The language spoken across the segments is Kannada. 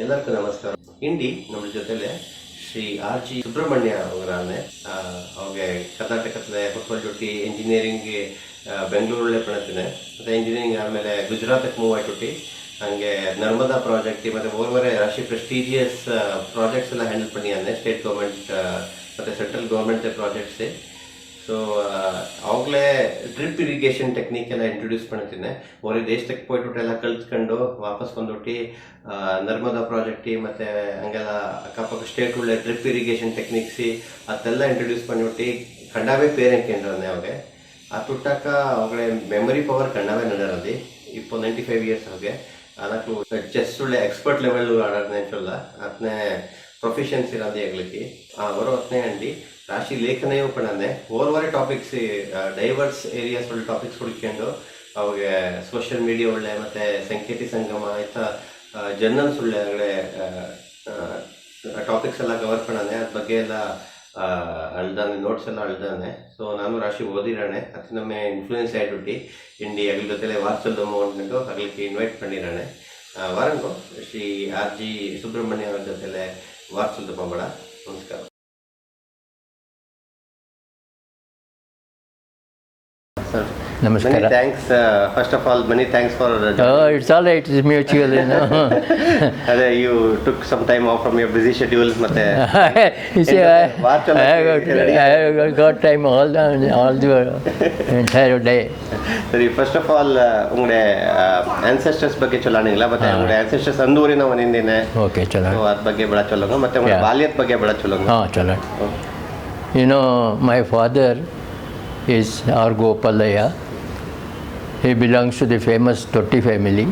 ಎಲ್ಲರಿಗೂ ನಮಸ್ಕಾರ. ಇಂಡಿ ನಮ್ಮ ಜೊತೆಲೆ ಶ್ರೀ ಆರ್ ಜಿ ಸುಬ್ರಹ್ಮಣ್ಯ ಅವರಾನೆ ಅವ್ರಿಗೆ ಕರ್ನಾಟಕದ ಹೊಸಪಲ್ಟೊಟ್ಟಿ ಇಂಜಿನಿಯರಿಂಗ್ ಬೆಂಗಳೂರಲ್ಲೇ ಪಣತಿನೆ ಮತ್ತು ಇಂಜಿನಿಯರಿಂಗ್ ಆದಮೇಲೆ ಗುಜರಾತಕ್ಕೆ ಮೂವ್ ಆಯ್ತುಟ್ಟಿ ಹಂಗೆ ನರ್ಮದಾ ಪ್ರಾಜೆಕ್ಟ್ ಮತ್ತು ಓರ್ವರೆ ರಾಶಿ ಪ್ರೆಸ್ಟೀಜಿಯಸ್ ಪ್ರಾಜೆಕ್ಟ್ಸ್ ಎಲ್ಲ ಹ್ಯಾಂಡಲ್ ಪಣಿಯಾನೆ ಸ್ಟೇಟ್ ಗೌರ್ಮೆಂಟ್ ಮತ್ತು ಸೆಂಟ್ರಲ್ ಗೌರ್ಮೆಂಟ್ ಪ್ರಾಜೆಕ್ಟ್ಸ್. ಸೊ ಅವಾಗಲೇ ಡ್ರಿಪ್ ಇರಿಗೇಷನ್ ಟೆಕ್ನಿಕ್ ಎಲ್ಲ ಇಂಟ್ರೊಡ್ಯೂಸ್ ಮಾಡ್ತೀನಿ. ಅವರೇ ದೇಶಕ್ಕೆ ಹೋಗ್ಬಿಟ್ಟು ಎಲ್ಲ ಕಲ್ತ್ಕೊಂಡು ವಾಪಸ್ ಬಂದ್ಬಿಟ್ಟು ನರ್ಮದಾ ಪ್ರಾಜೆಕ್ಟ್ ಮತ್ತು ಹಂಗೆಲ್ಲ ಅಕ್ಕಪಕ್ಕ ಸ್ಟೇಟ್ಗಳೇ ಡ್ರಿಪ್ ಇರಿಗೇಷನ್ ಟೆಕ್ನಿಕ್ಸಿ ಅದೆಲ್ಲ ಇಂಟ್ರೊಡ್ಯೂಸ್ பண்ணிவிட்டு ಕಣ್ಣಾವೇ ಪೇರೆಂಟ್ ಕೇಂದ್ರನೇ ಅವಾಗೆ ಆ ತುಟ್ಟಕ್ಕ ಅವಾಗಲೇ ಮೆಮೊರಿ ಪವರ್ ಕಣ್ಣಾವೇ ನಡೆಯೋದು. இப்போ 95 ಇಯರ್ಸ್ ಅವಾಗೆ ಅದಕ್ಕೂ ಚೆಸ್ ಒಳ್ಳೆ ಎಕ್ಸ್ಪರ್ಟ್ ಲೆವೆಲ್ ಆಡೋದನ್ನ ಚೊಲ್ಲ ಅದನ್ನೇ ಪ್ರೊಫೆಷನ್ಸ್ ಇರೋದು ಆಗ್ಲಿಕ್ಕೆ ಅವರು ಅದನ್ನೇ ಅಂಡಿ ರಾಶಿ ಲೇಖನೇ ಪಣನೆ ಓರ್ವರೆ ಟಾಪಿಕ್ಸ್ ಡೈವರ್ಸ್ ಏರಿಯಾಸ್ ಒಳ್ಳೆ ಟಾಪಿಕ್ಸ್ ಹುಡ್ಕೊಂಡು ಅವಾಗ ಸೋಷಿಯಲ್ ಮೀಡಿಯಾ ಒಳ್ಳೆ ಮತ್ತು ಸಂಕೇತಿ ಸಂಗಮ ಆಯ್ತ ಜರ್ನಲ್ಸ್ ಒಳ್ಳೆ ಟಾಪಿಕ್ಸ್ ಎಲ್ಲ ಕವರ್ ಪಣನೆ ಅದ್ರ ಬಗ್ಗೆ ಎಲ್ಲ ಅಳ್ದಾನೆ ನೋಟ್ಸ್ ಎಲ್ಲ ಅಳ್ದಾನೆ. ಸೊ ನಾನು ರಾಶಿ ಓದಿರೋಣೆ ಅದು ನಮ್ಮ ಇನ್ಫ್ಲೂಯೆನ್ಸ್ ಆಯ್ಬಿಟ್ಟು ಇಂಡಿ ಅಗ್ಲ ಜೊತೆಲೆ ವಾರ್ಸಲ್ದಮ್ಮ ಅಂದ್ಬಿಟ್ಟು ಅಗ್ಲಿಕ್ಕೆ ಇನ್ವೈಟ್ பண்ணிರೋಣೆ ವಾರಂಗು ಶ್ರೀ ಆರ್ ಜಿ ಸುಬ್ರಹ್ಮಣ್ಯ ಅವ್ರ ಜೊತೆಲೆ ವಾರ್ಸಲ್ದಮ್ಮ ಬೇಡ. ನಮಸ್ಕಾರ. Namaskar. Many thanks. First of all, many thanks for. It's all right. It's mutual, you know. You took some time off from your busy schedule, ಮತ್ತೆ. You see, I got time all the entire day. ಸರಿ, ಫಸ್ಟ್ ಆಫ್ ಆಲ್ ಉಂಗಡೆ ancestors ಬಗ್ಗೆ ಚೊಲಾಣಿಲ್ಲ ಮತ್ತೆ ಉಂಗಡೆ ancestors ಅಂದೂರಿನ ಒಂದಿಂದೇನೆ. Okay, ಚೊಲ. ಸೊ ಅದ್ರ ಬಗ್ಗೆ ಬಡ ಚೊಲಂಗ ಮತ್ತೆ ಉಂಗಡೆ ಬಾಲ್ಯದ ಬಗ್ಗೆ ಬಡ ಚೊಲಂಗ. ಚೊಲ. You know, my father is R Gopalaya. He belongs to the famous Totti family,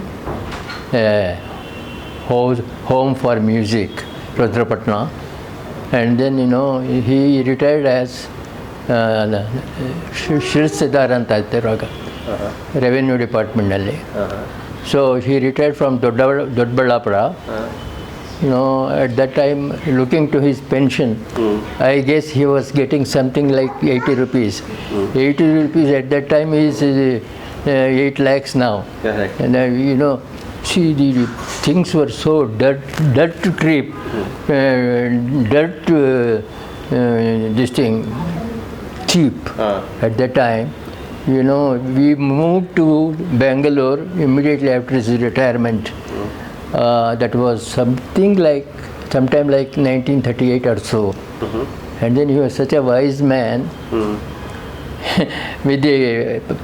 home for music, Rudrapatna. And then, you know, he retired as Shri Revenue Department. So he retired from Dodballapura. You know, at that time, looking to his pension, I guess he was getting something like 80 rupees. 80 rupees at that time is 8 lakhs now. Correct. And you know, see, the things were so dirt creep, this thing, cheap at that time. You know, we moved to Bangalore immediately after his retirement. That was sometime like 1938 or so. And then he was such a wise man. With the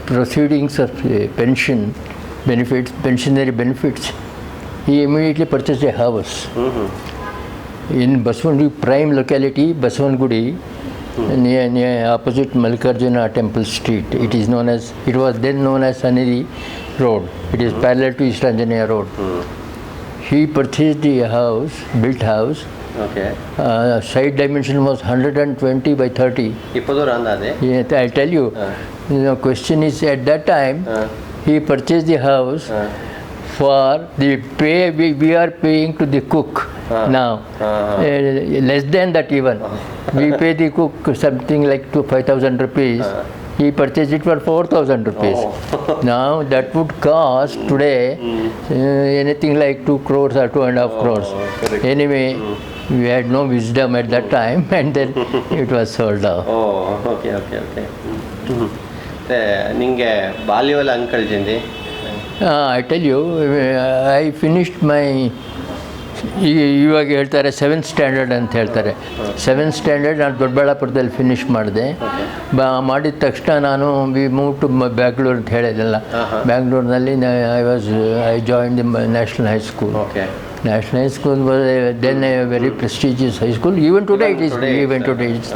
proceedings of pensionary benefits, he immediately purchased a house in Baswangudi prime locality, Baswangudi, near opposite Mallikarjuna Temple Street. It was then known as Sankethi Road. It is parallel to East Anjaneya Road. He purchased the house, built house. Okay. Side dimension was 120 by 30. Yeah, I'll tell you. The question is, at that time, he purchased the house for the pay we are paying to the cook now. Less than that even. We pay the cook something like 5,000 rupees. He purchased it for 4,000 rupees. Now that would cost today anything like 2 crores or 2.5 crores. Anyway, we had no wisdom at that time, and then it was sold off. Okay. ನಿಂಗೆ ಬಾಲ್ಯವೆಲ್ಲ ಅನ್ಕಳ್ಜಿಂದಿ? I tell you, I finished my ಇವಾಗ ಹೇಳ್ತಾರೆ 7th ಸ್ಟ್ಯಾಂಡರ್ಡ್ ಅಂತ ಹೇಳ್ತಾರೆ. 7th ಸ್ಟ್ಯಾಂಡರ್ಡ್ ನಾನು ದೊಡ್ಡಬಳ್ಳಾಪುರದಲ್ಲಿ ಫಿನಿಷ್ ಮಾಡಿದೆ. ಮಾಡಿದ ತಕ್ಷಣ ನಾನು ವಿ ಮೂವ್ ಟು ಬ್ಯಾಂಗ್ಳೂರ್ ಅಂತ ಹೇಳಿದೆಲ್ಲ. ಬ್ಯಾಂಗ್ಳೂರ್ನಲ್ಲಿ ಐ ಜಾಯಿನ್ ದಿ ನ್ಯಾಷನಲ್ ಹೈಸ್ಕೂಲ್. National High School was then a very prestigious high school. Even today it is.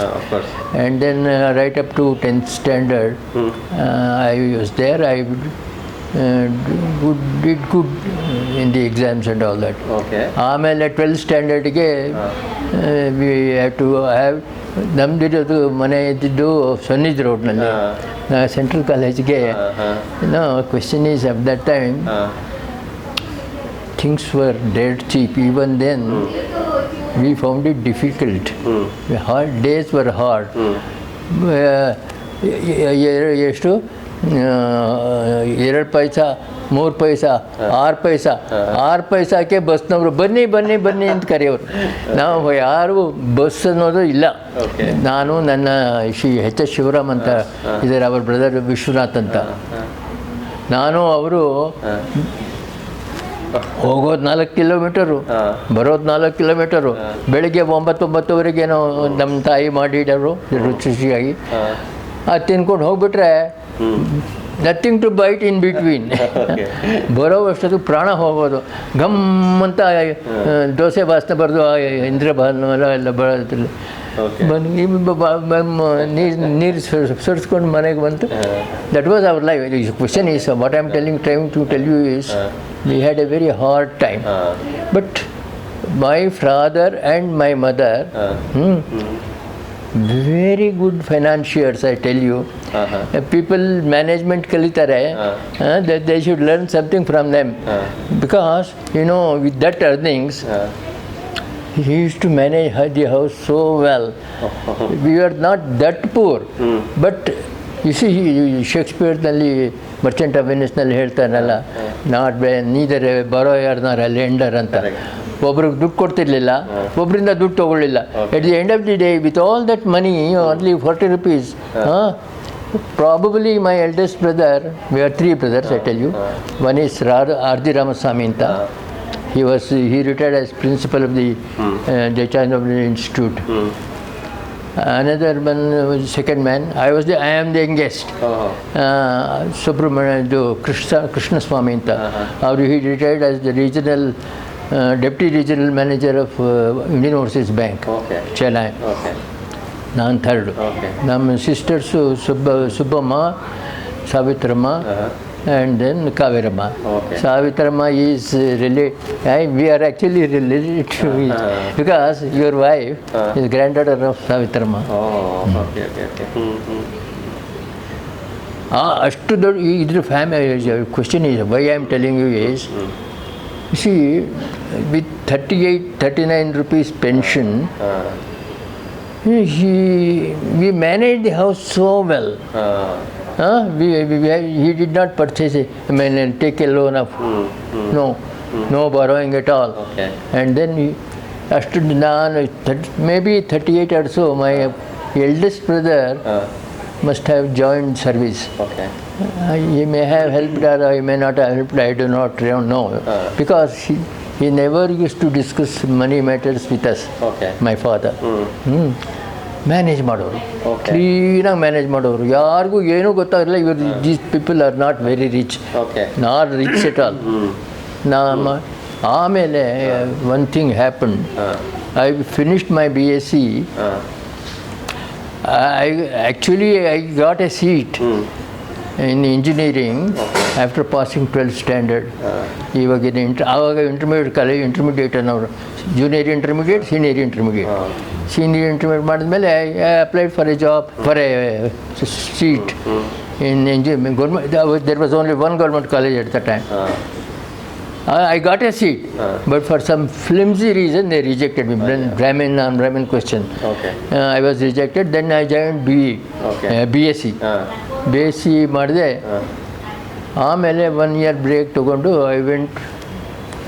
Of course. And then right up to 10th standard, I was there. I did good in the exams and all that. Okay. ಆಮೇಲೆ 12th ಸ್ಟ್ಯಾಂಡರ್ಡ್ಗೆ we had to have ನಮ್ದಿರೋದು ಮನೆ ಇದ್ದಿದ್ದು ಸೊನ್ನಿದ್ ರೋಡ್ನಲ್ಲಿ. ಸೆಂಟ್ರಲ್ ಕಾಲೇಜ್ಗೆ question is at that time things were dead cheap. Even then, we found it difficult. Hard days were hard. ಎಷ್ಟು 2 ಪೈಸಾ 3 ಪೈಸಾ 6 ಪೈಸಾ 6 ಪೈಸಾಕ್ಕೆ ಬಸ್ನವರು ಬನ್ನಿ ಬನ್ನಿ ಬನ್ನಿ ಅಂತ ಕರೆಯೋರು. ನಾವು ಯಾರಿಗೂ ಬಸ್ ಅನ್ನೋದು ಇಲ್ಲ. ನಾನು ನನ್ನ ಎಚ್ ಎಸ್ ಶಿವರಾಮ್ ಅಂತ ಇದ್ದಾರೆ, ಅವ್ರ ಬ್ರದರ್ ವಿಶ್ವನಾಥ್ ಅಂತ. ನಾನು ಅವರು ಹೋಗೋದು 4 ಕಿಲೋಮೀಟರು, ಬರೋದು 4 ಕಿಲೋಮೀಟರು. ಬೆಳಿಗ್ಗೆ 9-9ವರೆಗೇನೋ ನಮ್ಮ ತಾಯಿ ಮಾಡಿಡೋರು ರುಚಿಯಾಗಿ. ಅದು ತಿನ್ಕೊಂಡು ಹೋಗ್ಬಿಟ್ರೆ nothing to bite in between. ಬರೋ ಅಷ್ಟೊತ್ತು ಪ್ರಾಣ ಹೋಗೋದು. ಗಮ್ ಅಂತ ದೋಸೆ ವಾಸನೆ ಬರೆದು ಇಂದ್ರಭಾನು ಎಲ್ಲ ಬರೋದ್ರಲ್ಲಿ ನೀರು ಸುರಿಸ್ಕೊಂಡು ಮನೆಗೆ ಬಂತು. That was our life. Question is what I am trying to tell you is we had a very hard time, but my father and my mother very good financiers, I tell you. People management kalitare, that they should learn something from them, because you know, with that earnings he used to manage the house so well. We were not that poor, but you see, ಶೇಕ್ಸ್ಪಿಯರ್ನಲ್ಲಿ ಮರ್ಚೆಂಟ್ ಆಫ್ ವೆನಿಸ್ನಲ್ಲಿ ಹೇಳ್ತಾನಲ್ಲ, not neither borrower nor lender ಅಂತ. ಒಬ್ರಿಗೆ ದುಡ್ಡು ಕೊಡ್ತಿರ್ಲಿಲ್ಲ, ಒಬ್ಬರಿಂದ ದುಡ್ಡು ತೊಗೊಳ್ಳಿಲ್ಲ. At the end of the day with all that money only 40 rupees. Probably my eldest brother, we are 3 brothers, I tell you. One is R G Ramaswamy anta. He retired as principal of the Jayachandra Institute. Another one was second man. I am the youngest. Subramanyam Krishna Swami anta. He retired as the regional deputy regional manager of Indian Overseas Bank, Chennai. ನಾನು ಥರ್ಡ್. ನಮ್ಮ sisters Subbamma, Savitramma, and then Kavirama. Savitrama is we are actually related to it, because your wife is granddaughter of Savitrama. ಅಷ್ಟು ದೊಡ್ಡ ಇದ್ರ family. Question is why I am telling you is, see, with 38-39 rupees pension, we managed the house so well. He did not purchase take a loan of no borrowing at all. And then maybe 38 or so, my eldest brother must have joined service. He may have helped or he may not have helped, I do not know, because he never used to discuss money matters with us. My father manage ಮಾಡೋರು, ಕ್ಲೀನಾಗಿ ಮ್ಯಾನೇಜ್ ಮಾಡೋರು. ಯಾರಿಗೂ ಏನೂ ಗೊತ್ತಾಗಲಿಲ್ಲ. ಇವರು these people are not very rich, not rich at all. ಆಮೇಲೆ one thing happen. I finished my BSc. I got a seat in engineering after passing 12th standard. ಇವಾಗ ಇಂಟರ್ಮೀಡಿಯೇಟ್ ಕಾಲೇಜ್, ಇಂಟರ್ಮೀಡಿಯೇಟ್ ಅನ್ನೋರು, junior intermediate, senior intermediate. Senior intermediate ಮಾಡಿದ್ಮೇಲೆ I applied for a job, for a seat in engineering. There was only one government college at the time. I got a seat, but for some flimsy reason they rejected me. Brahmin question. I was rejected. Then I joined BSc. BSc ಮಾಡಿದೆ. ಆಮೇಲೆ 1 year break ತಗೊಂಡು I went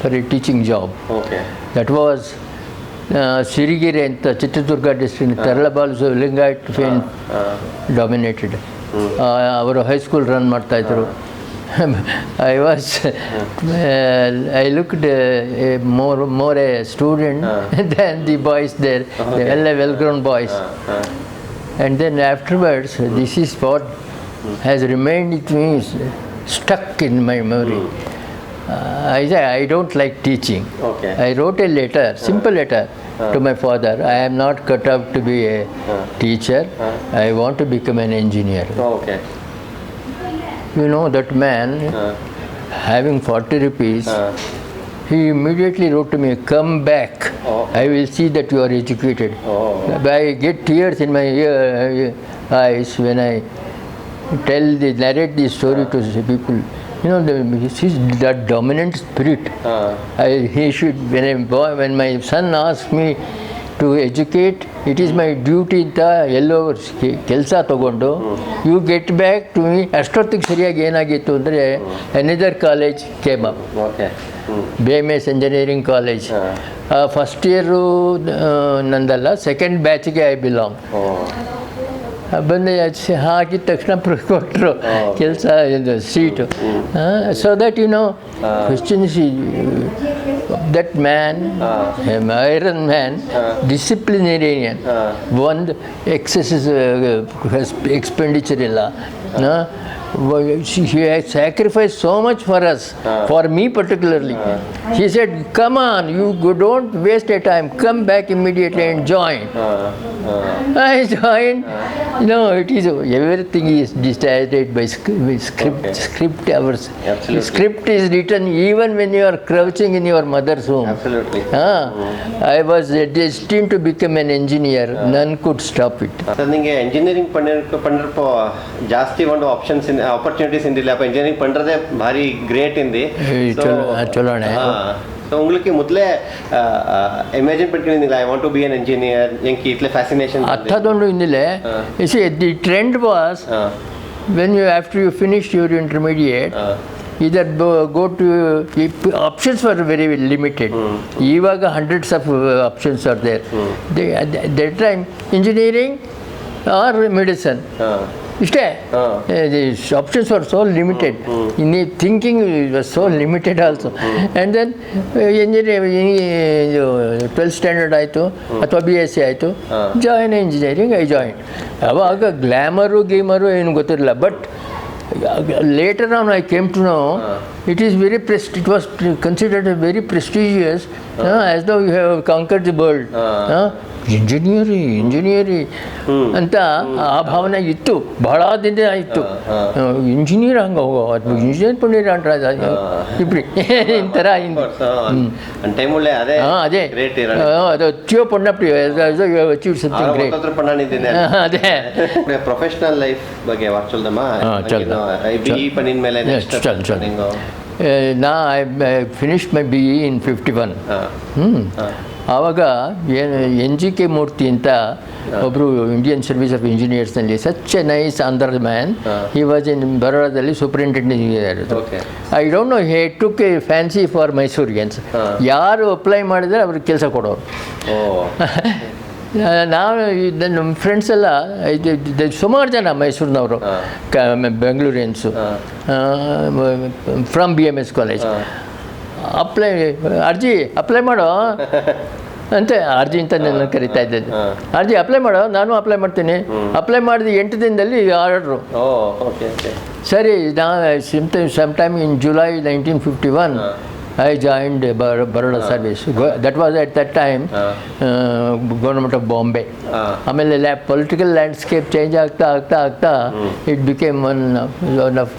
for a teaching job. That was Sirigere ಅಂತ, ಚಿತ್ರದುರ್ಗ ಡಿಸ್ಟ್ರಿಕ್ಟ್. ತರಳಬಾಲು ಲಿಂಗಾಯಟ್ ಫೇನ್ ಡಾಮಿನೇಟೆಡ್. ಅವರು ಹೈಸ್ಕೂಲ್ ರನ್ ಮಾಡ್ತಾಯಿದ್ರು. I looked more a student than the boys there. They were well-grown boys. And then afterwards, this is what has remained with me, stuck in my memory. I said, I don't like teaching. I wrote a letter, simple letter to my father. I am not cut out to be a teacher. I want to become an engineer. You know, that man, having 40 rupees, he immediately wrote to me, come back. I will see that you are educated. I get tears in my eyes when I narrate this story to people. You know, that dominant spirit. When my son asked me, to educate, it is my duty ಅಂತ ಎಲ್ಲೋ ಕೆಲಸ ತೊಗೊಂಡು you get back to me. ಅಷ್ಟೊತ್ತಿಗೆ ಸರಿಯಾಗಿ ಏನಾಗಿತ್ತು ಅಂದರೆ another college came up, BMS engineering college. First year ನಂದಲ್ಲ, ಸೆಕೆಂಡ್ ಬ್ಯಾಚಿಗೆ ಐ ಬಿಲಾಂಗ್. ಬಂದು ಹಾಕಿದ ತಕ್ಷಣ ಕೊಟ್ಟರು ಕೆಲಸ, ಇದು seat. So that you know question is that man, iron man, disciplinarian, ಒಂದು ಎಕ್ಸೆಸಸ್ expenditure ಇಲ್ಲ. He has sacrificed so much for us, for me particularly. He said, come on, you don't waste your time, come back immediately and join. I joined. No, it is, everything is decided by script. Okay. Script hours. Absolutely. Script is written even when you are crouching in your mother's womb. Absolutely. I was destined to become an engineer. None could stop it. ನಿಮಗೆ ಎಂಜಿನಿಯರಿಂಗ್ ಪಂಡಿರಪ್ಪೋ ಜಾಸ್ತಿ ಒಂದು ಆಪ್ಷನ್ಸ್ ಆಪರ್ಚುನಿಟೀಸ್ ಇಂದಿಲ್ಲ. அப்போ ಇಂಜಿನಿಯರಿಂಗ್ ಪಂಡ್ರದೇ ಭಾರಿ ಗ್ರೇಟ್ ಇಂದಿ. ಚಲೋಣೆ. ಸೊ உங்களுக்கு ಮೊದಲೇ ಇಮ್ಯಾಜಿನ್ ಪಟ್ಕೊಂಡಿಲ್ಲ I want to be an engineer, ಎಂಕಿ ಇಟ್ಲೆ ಫ್ಯಾಸಿನೇಷನ್ ಅಂಥದ್ದೊಂದು ಇಂದಿಲ್ಲ. You see, the trend was when you, after you finish your intermediate, either go to, options were very limited. ಇವಾಗ hundreds of options are there. That time engineering or medicine, ಇಷ್ಟೇ. The options were so limited. In the thinking was so limited also. And then engineering 12th standard ಆಯಿತು ಅಥವಾ BSc ಆಯಿತು, ಜಾಯಿನ್ ಇಂಜಿನಿಯರಿಂಗ್. I join. ಅವಾಗ ಗ್ಲ್ಯಾಮರು ಗೇಮರು ಏನು ಗೊತ್ತಿರಲಿಲ್ಲ. But later on I came to know it is very it was considered a very prestigious, as though you have conquered the world. Engineering ಅಂತ ಆ ಭಾವನೆ ಇತ್ತು, ಬಹಳ ದಿನ ಇತ್ತು. ಇಂಜಿನಿಯರ್ ಹಂಗೆ ಹೋಗೋ ಅಥವಾ ಇಂಜಿನಿಯರ್ ಪಂಡಿರ ಇಬ್ರಿ ಇಂಥರ ಅದೇ ಅದು ಅಚೀವ್ ಪಣ್ಣಪ್ಪಿ ಅಚೀವ್ ಸಮಥಿಂಗ್ ಗ್ರೇಟ್. ಅದೇ ಪ್ರೊಫೆಷನಲ್ ಲೈಫ್ ಬಗ್ಗೆ ನಾ I finished my BE in 51. ಆವಾಗ ಏನು NGK ಮೂರ್ತಿ ಅಂತ ಒಬ್ಬರು ಇಂಡಿಯನ್ ಸರ್ವಿಸ್ ಆಫ್ ಇಂಜಿನಿಯರ್ಸ್ನಲ್ಲಿ, such a nice Andhra man. He was in ಬರೋಡಾದಲ್ಲಿ superintendent engineer. I don't know, he took a fancy for Mysoreans. ಯಾರು ಅಪ್ಲೈ ಮಾಡಿದರೆ ಅವ್ರಿಗೆ ಕೆಲಸ ಕೊಡೋರು. ನಾವು ನಮ್ಮ ಫ್ರೆಂಡ್ಸ್ ಎಲ್ಲ ಸುಮಾರು ಜನ ಮೈಸೂರಿನವರು, ಬೆಂಗಳೂರಿಯನ್ಸು, ಫ್ರಮ್ BMS ಕಾಲೇಜ್. ಅಪ್ಲೈ ಮಾಡೋ ಅಂತ ಅರ್ಜಿ ಅಂತ ನನ್ನ ಕರಿತಾ ಇದ್ದದ್ದು. ಅರ್ಜಿ ಅಪ್ಲೈ ಮಾಡೋ, ನಾನು ಅಪ್ಲೈ ಮಾಡ್ತೀನಿ. ಅಪ್ಲೈ ಮಾಡಿದ 8 ದಿನದಲ್ಲಿ ಆರ್ಡ್ರು. ಸರಿ, some time in July 1951 I joined Baroda service. That was at that time government of Bombay. ಆಮೇಲೆ ಪೊಲಿಟಿಕಲ್ ಲ್ಯಾಂಡ್ಸ್ಕೇಪ್ ಚೇಂಜ್ ಆಗ್ತಾ it became one of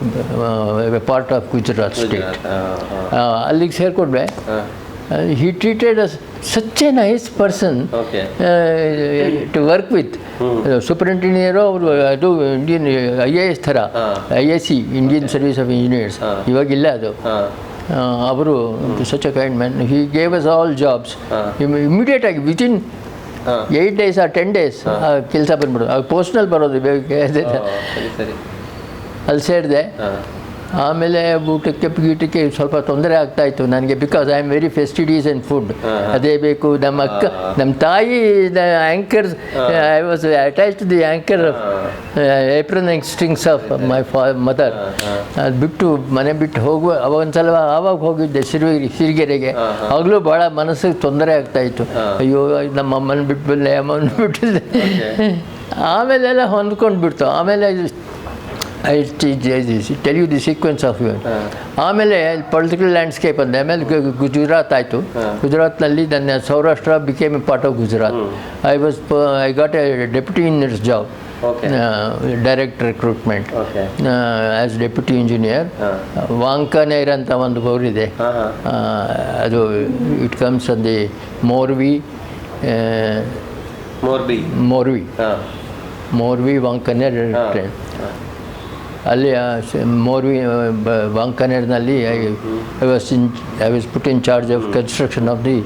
part of Gujarat state. ಅಲ್ಲಿಗೆ ಸೇರಿಕೊಂಡ್ರೆ he treated us such a nice person to work with. Superintendent ಅವರು ಅದು ಇಂಡಿಯನ್ IAS ಥರ, IAC Indian service of engineers, ಇವಾಗಿಲ್ಲ ಅದು. ಅವರು such a kind man. He gave us all jobs immediate ಆಗಿ, ವಿತಿನ್ 8 days or 10 days ಕೆಲಸ ಬಂದ್ಬಿಡೋದು. ಆಗ ಪೋಸ್ಟ್ನಲ್ಲಿ ಬರೋದು. ಅಲ್ಲಿ ಸೇರಿದೆ. ಆಮೇಲೆ ಊಟಕ್ಕೆ ಗೀಟಕ್ಕೆ ಸ್ವಲ್ಪ ತೊಂದರೆ ಆಗ್ತಾಯಿತ್ತು ನನಗೆ, because I am very fastidious in food. ಅದೇ ಬೇಕು. ನಮ್ಮ ತಾಯಿ anchor, I was attach to the anchor apron strings of my mother. ಅದು ಬಿಟ್ಟು ಮನೆ ಬಿಟ್ಟು ಆವಾಗ ಹೋಗಿದ್ದೆ ಸಿರಿಗೆರೆಗೆ. ಆಗಲೂ ಭಾಳ ಮನಸ್ಸಿಗೆ ತೊಂದರೆ ಆಗ್ತಾಯಿತ್ತು. ಅಯ್ಯೋ, ನಮ್ಮ ಅಮ್ಮನ ಬಿಟ್ಟು ಬಂದೆ, ಅಮ್ಮನ ಬಿಟ್ಟಿದ್ದೆ. ಆಮೇಲೆಲ್ಲ ಹೊಂದ್ಕೊಂಡು ಬಿಡ್ತು. ಆಮೇಲೆ I tell you the sequence of you. ಆಮೇಲೆ ಪೊಲಿಟಿಕಲ್ ಲ್ಯಾಂಡ್ಸ್ಕೇಪ್ ಅಂದೆ. ಆಮೇಲೆ ಗುಜರಾತ್ ಆಯಿತು. ಗುಜರಾತ್ನಲ್ಲಿ ನನ್ನ Saurashtra became a part of Gujarat. I got a deputy engineers job, direct recruitment as deputy engineer. Wankaner ಅಂತ ಒಂದು ಊರಿದೆ, ಅದು it comes on the Morvi Wankaner train. ಅಲ್ಲಿ ವಾಂಕನೇರ್ನಲ್ಲಿ I was put in charge of construction of the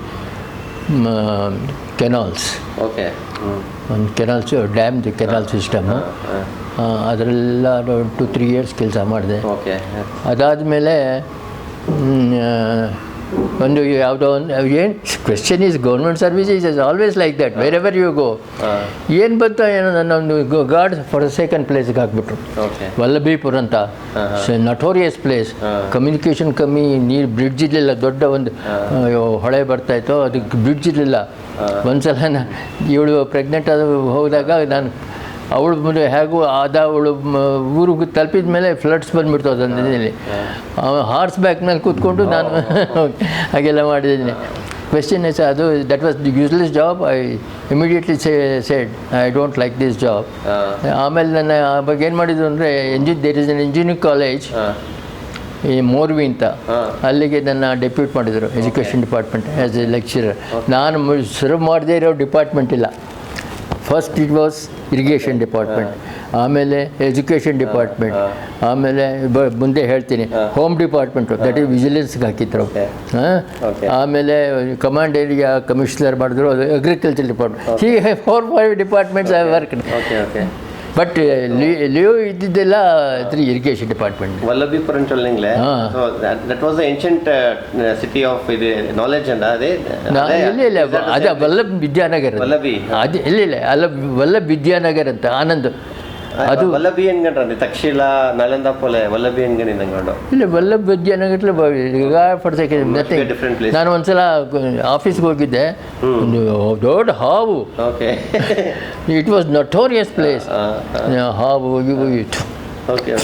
canals. Okay. ಒಂದು ಕೆನಾಲ್ಸ್ ಡ್ಯಾಮ್ದು ಕೆನಾಲ್ ಸಿಸ್ಟಮು ಅದರೆಲ್ಲ 2-3 ಇಯರ್ಸ್ ಕೆಲಸ ಮಾಡಿದೆ. ಓಕೆ. ಅದಾದಮೇಲೆ ಒಂದು ಯಾವುದೋ ಒಂದು ಏನು question is government service is always like that wherever you go. ಏನು ಬಂತ ಏನೋ ನನ್ನೊಂದು ಗಾಡ್ ಫಾರ್ ಸೆಕೆಂಡ್ ಪ್ಲೇಸ್ಗೆ ಹಾಕ್ಬಿಟ್ರು. ವಲ್ಲಭೀಪುರ ಅಂತ ನಟೋರಿಯಸ್ ಪ್ಲೇಸ್, ಕಮ್ಯುನಿಕೇಷನ್ ಕಮ್ಮಿ, ನೀರು ಬ್ರಿಡ್ಜ್ ಇರಲಿಲ್ಲ, ದೊಡ್ಡ ಒಂದು ಹೊಳೆ ಬರ್ತಾಯಿತ್ತು, ಅದಕ್ಕೆ ಬ್ರಿಡ್ಜ್ ಇರಲಿಲ್ಲ. ಒಂದ್ಸಲ ಇವಳು ಪ್ರೆಗ್ನೆಂಟ್ ಆದ ಹೋದಾಗ ನಾನು ಅವಳು ಮುಂದೆ ಹೇಗೂ ಅವಳು ಊರಿಗೆ ತಲುಪಿದ ಮೇಲೆ ಫ್ಲಡ್ಸ್ ಬಂದುಬಿಡ್ತು ಅದರಲ್ಲಿ. ಹಾರ್ಸ್ ಬ್ಯಾಕ್ ಮೇಲೆ ಕೂತ್ಕೊಂಡು ನಾನು ಹಾಗೆಲ್ಲ ಮಾಡಿದ್ದೀನಿ. ಕ್ವೆಶ್ಚನ್ ಇಸ್ ಅದು that was the useless job. I immediately said I don't like this job. ಆಮೇಲೆ ನನ್ನ ಬಗ್ಗೆ ಏನು ಮಾಡಿದ್ರು ಅಂದರೆ there is an engineering college ಈ ಮೋರ್ವಿ ಅಂತ, ಅಲ್ಲಿಗೆ ನನ್ನ ಡೆಪ್ಯೂಟ್ ಮಾಡಿದರು education department as a lecturer. ನಾನು ಸರ್ವ್ ಮಾಡದೇ ಇರೋ ಡಿಪಾರ್ಟ್ಮೆಂಟ್ ಇಲ್ಲ. First it was irrigation department, ಆಮೇಲೆ ಎಜುಕೇಷನ್ ಡಿಪಾರ್ಟ್ಮೆಂಟ್, ಆಮೇಲೆ ಮುಂದೆ ಹೇಳ್ತೀನಿ ಹೋಮ್ ಡಿಪಾರ್ಟ್ಮೆಂಟು, ದಟ್ ಈಸ್ ವಿಜಿಲೆನ್ಸ್ಗೆ ಹಾಕಿದ್ರು. ಆಮೇಲೆ ಕಮಾಂಡ್ ಏರಿಯಾ ಕಮಿಷನರ್ ಮಾಡಿದ್ರು, ಅದು ಅಗ್ರಿಕಲ್ಚರ್ ಡಿಪಾರ್ಟ್ಮೆಂಟ್. ಹೀಗೆ 4-5 departments I work. But leave ಇದ್ದಿದ್ದೆಲ್ಲ ಇರಿಗೇಷನ್ ಡಿಪಾರ್ಟ್ಮೆಂಟ್. ವಲ್ಲಭೀಪುರ ಅಂತ ಹೇಳಿಂಗ್ಲೆ that was the ancient city of ಇದು ನಾಲೆಡ್ಜ್ ಅಂಡ ಅದೇ ಇಲ್ಲ ಅದೇ ವಲ್ಲಭ್ ವಿದ್ಯಾನಗರ್. ವಲ್ಲಭಿ ಅದು ಇಲ್ಲ ಅಲ್ಲ, ವಲ್ಲಭ್ ವಿದ್ಯಾನಗರ್ ಅಂತ ಆನಂದ್. ಅದು ವಲ್ಲಭಿ ಅನ್ಕೊಂಡ್ರೆ ತಕ್ಷಿಲ ನಳಂದ ಪೋಲೆ ವಲ್ಲಭಿ ಅನ್ಕೊಂಡಿದ್ದಂಗು ಇಲ್ಲ ವಲ್ಲಭ್ ವಿದ್ಯಾನಗರ ಪಡ್ಸಕ್ಕೆ ನಥಿಂಗ್. ನಾನು ಒಂದ್ಸಲ ಆಫೀಸ್ಗೆ ಹೋಗಿದ್ದೆ, ಒಂದು ದೊಡ್ಡ ಹಾವು. Okay. It was notorious place. ಹಾವು ಇವು ಇತ್ತು,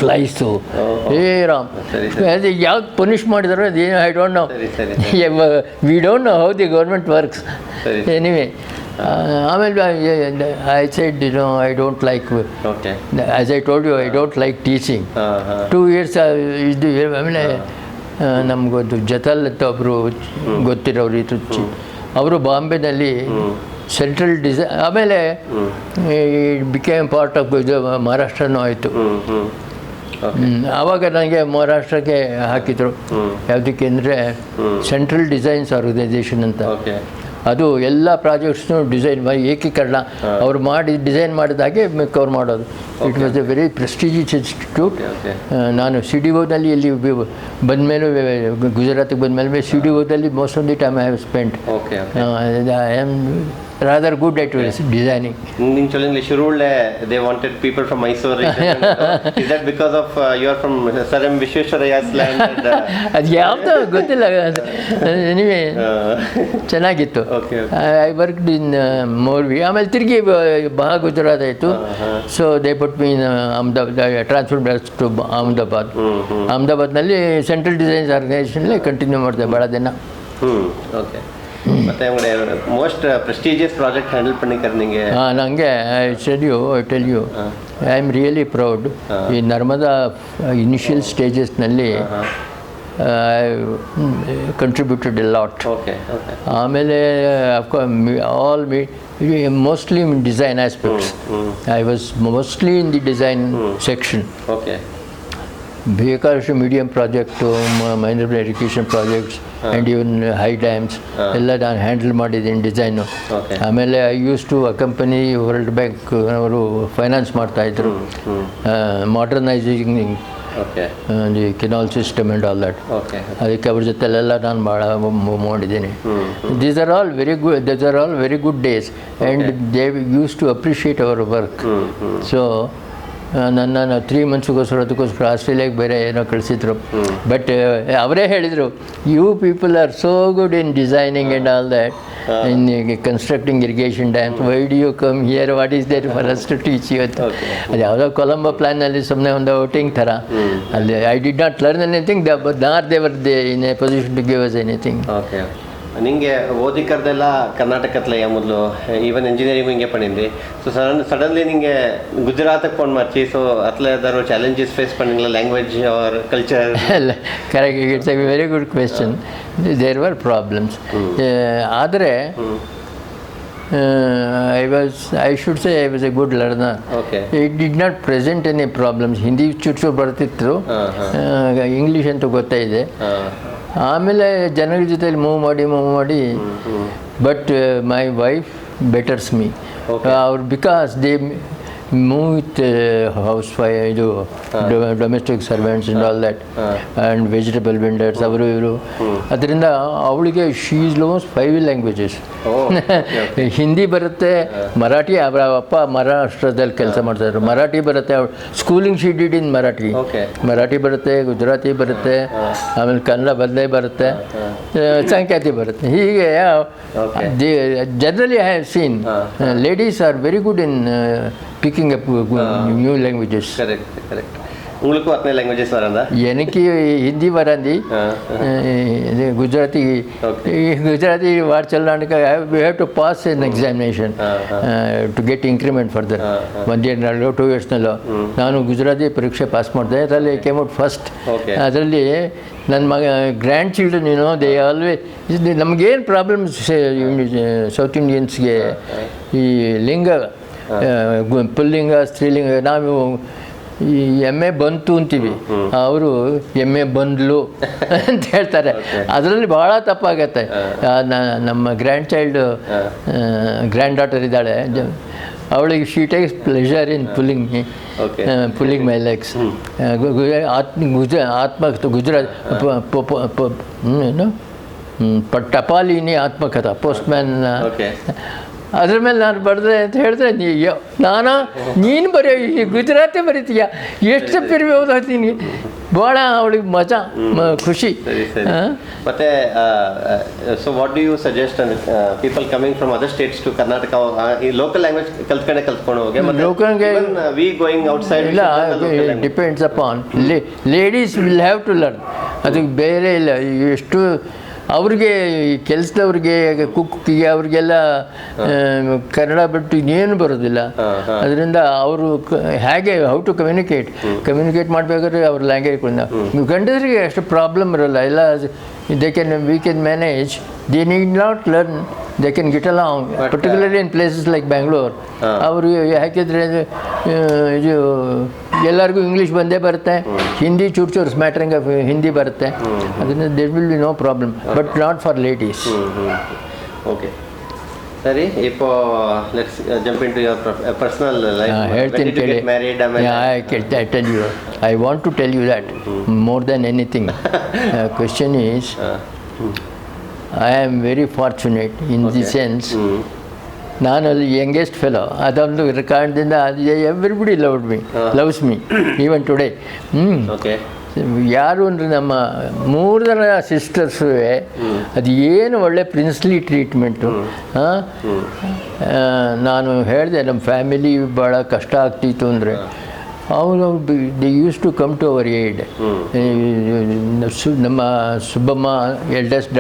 ಫ್ಲೈಸು, ಏ ರಾಮ್. ಅದು ಯಾವ್ದು ಪನಿಷ್ ಮಾಡಿದಾರೋ ಅದೇನು I don't know. We don't know how the government works. Anyway ಆಮೇಲೆ I said I don't like, as I told you I don't like teaching. 2 years ಇದು. ಆಮೇಲೆ ನಮಗೊಂದು ಜತಲ್ ಅಂತ ಒಬ್ಬರು ಗೊತ್ತಿರೋರು ಇತ್ತು, ಅವರು ಬಾಂಬೆನಲ್ಲಿ ಸೆಂಟ್ರಲ್ ಡಿಸೈನ್, ಆಮೇಲೆ ಬಿಕೇಮ್ ಪಾರ್ಟ್ ಆಫ್ ಇದು ಮಹಾರಾಷ್ಟ್ರನೂ ಆಯಿತು. ಆವಾಗ ನನಗೆ ಮಹಾರಾಷ್ಟ್ರಕ್ಕೆ ಹಾಕಿದರು. ಯಾವುದಕ್ಕೆ ಅಂದರೆ ಸೆಂಟ್ರಲ್ ಡಿಸೈನ್ಸ್ ಆರ್ಗನೈಸೇಷನ್ ಅಂತ. ಅದು ಎಲ್ಲ ಪ್ರಾಜೆಕ್ಟ್ಸ್ನು ಡಿಸೈನ್ ಏಕೀಕರಣ ಅವ್ರು ಮಾಡಿ ಡಿಸೈನ್ ಮಾಡಿದಾಗೆ ಕವರ್ ಮಾಡೋದು. It was a very prestigious institute. ನಾನು CDOದಲ್ಲಿ ಇಲ್ಲಿ ಬಂದಮೇಲೆ ಗುಜರಾತಿಗೆ ಬಂದಮೇಲೆ CDOದಲ್ಲಿ most of the time I have spent. I am rather good at designing. Ning chollingle Shirule they wanted people from Mysore region. Is that because of you are from Sir M Vishweshwaraya's land? ಅದು ಯಾವುದು ಗೊತ್ತಿಲ್ಲ. ಎನಿವೆ ಚೆನ್ನಾಗಿತ್ತು. I worked in Morvi. ಆಮೇಲೆ ತಿರುಗಿ ಗುಜರಾತ್ ಆಯಿತು. So they put me in Ahmedabad, transfer to Ahmedabad. ಅಹಮದಾಬಾದ್ನಲ್ಲಿ ಸೆಂಟ್ರಲ್ ಡಿಸೈನ್ಸ್ ಆರ್ಗನೈಸೇಷನ್ಲೇ ಕಂಟಿನ್ಯೂ ಮಾಡಿದೆ ಭಾಳ ದಿನ. ಓಕೆ. ಮತ್ತೆ ಮೋಸ್ಟ್ ಪ್ರೆಸ್ಟೀಜಿಯಸ್ ಪ್ರಾಜೆಕ್ಟ್ ಹ್ಯಾಂಡಲ್ பண்ணிக்கிறீங்க? ನನಗೆ I tell you I am really proud. ಈ ನರ್ಮದಾ ಇನಿಷಿಯಲ್ ಸ್ಟೇಜಸ್ನಲ್ಲಿ ಕಂಟ್ರಿಬ್ಯೂಟೆಡ್ ಎ ಲಾಟ್. ಆಮೇಲೆ all mostly in design aspects. I was mostly in the design section. ಬೇಕಾದಷ್ಟು medium project, minor irrigation projects and even high dams ಎಲ್ಲ ನಾನು ಹ್ಯಾಂಡಲ್ ಮಾಡಿದ್ದೀನಿ ಡಿಸೈನು. ಆಮೇಲೆ I use to accompany world bank ಅವರು ಫೈನಾನ್ಸ್ ಮಾಡ್ತಾಯಿದ್ರು, modernising the canal system and all that. ಅದಕ್ಕೆ ಅವ್ರ ಜೊತೆಲೆಲ್ಲ ನಾನು ಭಾಳ ಮಾಡಿದ್ದೀನಿ. These are all very good days and they use to appreciate our work. So ನನ್ನ 3 ಮಂತ್ಸ್ಗೋಸ್ಕರ ಅದಕ್ಕೋಸ್ಕರ ಆಸ್ಟ್ರೇಲಿಯಾಗೆ ಬೇರೆ ಏನೋ ಕಳಿಸಿದ್ರು. ಬಟ್ ಅವರೇ ಹೇಳಿದರು, you people are so good in designing and all that, in constructing irrigation dams, why do you come here, what is there for us to teach you ಅಂತ. ಅದು ಯಾವುದೋ ಕೊಲಂಬೋ ಪ್ಲ್ಯಾನಲ್ಲಿ ಸುಮ್ಮನೆ ಒಂದು ಔಟಿಂಗ್ ಥರ. ಅಲ್ಲಿ I did not learn anything, not they were they in a position to give us anything. ನಿಂಗೆ ಓದಿಕರ್ದೆಲ್ಲ ಕರ್ನಾಟಕತ್ಲೆ ಮೊದಲು ಈವನ್ ಇಂಜಿನಿಯರಿಂಗ್ ಹಿಂಗೆ ಪಣಿಂದಿ. ಸೊ ಸಡನ್ಲಿ ನಿಂಗೆ ಗುಜರಾತಕ್ಕೆ ಫೋನ್ ಮಾಡ್ಚಿ. ಸೊ ಅತ್ಲೆ ಯಾವ್ದಾದ್ರು ಚಾಲೆಂಜಸ್ ಫೇಸ್ ಪಣ್ಣಿಲ್ಲ, language or culture? Correct, it's a very good question. There were problems. ಆದರೆ I should say I was a good learner. It did not present any problems. Hindi ಚುಚ್ಚು ಬರ್ತಿತ್ತು, ಇಂಗ್ಲೀಷ್ ಅಂತೂ ಗೊತ್ತಾಯಿದೆ. ಆಮೇಲೆ ಜನರ ಜೊತೆಲಿ ಮೂವ್ ಮಾಡಿ but my wife betters me ಅವ್ರು because they move with house ಇದು domestic servants and all that and vegetable vendors ಅವರು ಇವರು. ಅದರಿಂದ ಅವಳಿಗೆ she is learns 5 languages. Hindi ಬರುತ್ತೆ, ಮರಾಠಿ, ಅವರ ಅಪ್ಪ ಮಹಾರಾಷ್ಟ್ರದಲ್ಲಿ ಕೆಲಸ ಮಾಡ್ತಾಯಿದ್ರು, ಮರಾಠಿ ಬರುತ್ತೆ, ಅವಳು ಸ್ಕೂಲಿಂಗ್ ಶೀ ಡಿಡ್ ಇನ್ ಮರಾಠಿ ಬರುತ್ತೆ, ಗುಜರಾತಿ ಬರುತ್ತೆ, ಆಮೇಲೆ ಕನ್ನಡ ಬದಲೇ ಬರುತ್ತೆ, ಸಂಖ್ಯಾತಿ ಬರುತ್ತೆ. ಹೀಗೆ generally I have scene ladies are very good in picking up new languages. Correct. உங்களுக்கு அத்தனை லாங்குவேஜஸ் வரதா? எனக்கு हिंदी वरांदी, गुजराती वार चलने का we have to pass an examination to get increment further. 1 year ನಲ್ಲೋ 2 years ನಲ್ಲೋ ನಾನು ಗುಜರಾತಿ ಪರೀಕ್ಷೆ ಪಾಸ್ ಮಾಡಿದೆ. ಅದರಲ್ಲಿ ಕೇಮ್ ಔಟ್ ಫಸ್ಟ್. ಅದರಲ್ಲಿ ನನ್ನ ಮಗ ಗ್ರ್ಯಾಂಡ್ ಚಿಲ್ಡ್ರನ್ ದೇ ಆಲ್ವೇಸ್ ನಮಗೇನು ಪ್ರಾಬ್ಲಮ್ಸ್ ಸೌತ್ ಇಂಡಿಯನ್ಸ್ಗೆ ಈ ಲಿಂಗ ಪುಲ್ಲಿಂಗ ಸ್ತ್ರೀಲಿಂಗ, ನಾವು ಈ ಎಮ್ಮೆ ಬಂತು ಅಂತೀವಿ, ಅವರು ಎಮ್ಮೆ ಬಂದ್ಲು ಅಂತ ಹೇಳ್ತಾರೆ. ಅದರಲ್ಲಿ ಭಾಳ ತಪ್ಪಾಗತ್ತೆ. ನಮ್ಮ ಗ್ರ್ಯಾಂಡ್ ಚೈಲ್ಡ್ ಗ್ರ್ಯಾಂಡ್ ಡಾಟರ್ ಇದ್ದಾಳೆ, ಅವಳಿಗೆ she takes pleasure in pulling my legs. Gujarat ಏನು ಟಪಾಲಿನಿ ಆತ್ಮಕಥಾ ಪೋಸ್ಟ್ಮ್ಯಾನ್, ಅದ್ರ ಮೇಲೆ ನಾನು ಬರೆದೆ ಅಂತ ಹೇಳಿದ್ರೆ ನೀನು ಬರೆಯೋ ಈ ಗುಜರಾತಿ ಬರೀತೀಯ, ಎಷ್ಟು ಪೇರು ಓದ್ತೀನಿ. ಭಾಳ ಅವಳಿಗೆ ಮಜಾ, ಖುಷಿ. ಮತ್ತೆ so what do you suggest people coming from other states to Karnataka ಈ ಲೋಕಲ್ ಲ್ಯಾಂಗ್ವೇಜ್ ಕಲ್ತ್ಕೊಂಡು ಹೋಗಿ ಲೋಕಲ್ಗೆ ವಿ ಗೋಯಿಂಗ್ ಔಟ್ಸೈಡ್? ಇಲ್ಲ, depends upon ladies will have to learn. ಅದಕ್ಕೆ ಬೇರೆ ಇಲ್ಲ. ಎಷ್ಟು ಅವ್ರಿಗೆ ಕೆಲಸದವ್ರಿಗೆ ಕುಕ್ಕಿಗೆ ಅವ್ರಿಗೆಲ್ಲ ಕನ್ನಡ ಬಿಟ್ಟು ಇನ್ನೇನು ಬರೋದಿಲ್ಲ. ಅದರಿಂದ ಅವರು ಹೇಗೆ ಹೌ ಟು ಕಮ್ಯುನಿಕೇಟ್ ಮಾಡಬೇಕಾದ್ರೆ ಅವ್ರ ಲ್ಯಾಂಗ್ವೇಜ್ ಗಂಡಸರಿಗೆ ಅಷ್ಟು ಪ್ರಾಬ್ಲಮ್ ಇರೋಲ್ಲ. ಎಲ್ಲ we can manage. They need not learn, they can get along, particularly in places like Bangalore. ಅವರು ಯಾಕೆಂದರೆ ಇದು ಎಲ್ಲರಿಗೂ ಇಂಗ್ಲೀಷ್ ಬಂದೇ ಬರುತ್ತೆ, ಹಿಂದಿ ಚೂರು ಸ್ಮ್ಯಾಟ್ರಿಂಗ್ ಆಫ್ ಹಿಂದಿ ಬರುತ್ತೆ. ಅದರಿಂದ there will be no problem, but not for ladies. Okay, ಸರಿ. இப்போ let's jump into your personal life. ಹೇಳ್ತೀನಿ ಕೇಳಿ. I tell you, I want to tell you that more than anything. Question is, I am very fortunate in the sense, ನಾನು ಅಲ್ಲಿ ಯಂಗೆಸ್ಟ್ ಫೆಲೋ. ಅದೊಂದು ಕಾರಣದಿಂದ everybody loves me even today. ಯಾರು ಅಂದರೆ ನಮ್ಮ 3 ಜನ ಸಿಸ್ಟರ್ಸು ಅದು ಏನು ಒಳ್ಳೆ ಪ್ರಿನ್ಸ್ಲಿ ಟ್ರೀಟ್ಮೆಂಟು. ನಾನು ಹೇಳಿದೆ ನಮ್ಮ ಫ್ಯಾಮಿಲಿ ಭಾಳ ಕಷ್ಟ ಆಗ್ತಿತ್ತು ಅಂದರೆ ಅವರು they use to come to our aid. ನಮ್ಮ ಸುಬ್ಬಮ್ಮ ಎಲ್ಡೆಸ್ಟ್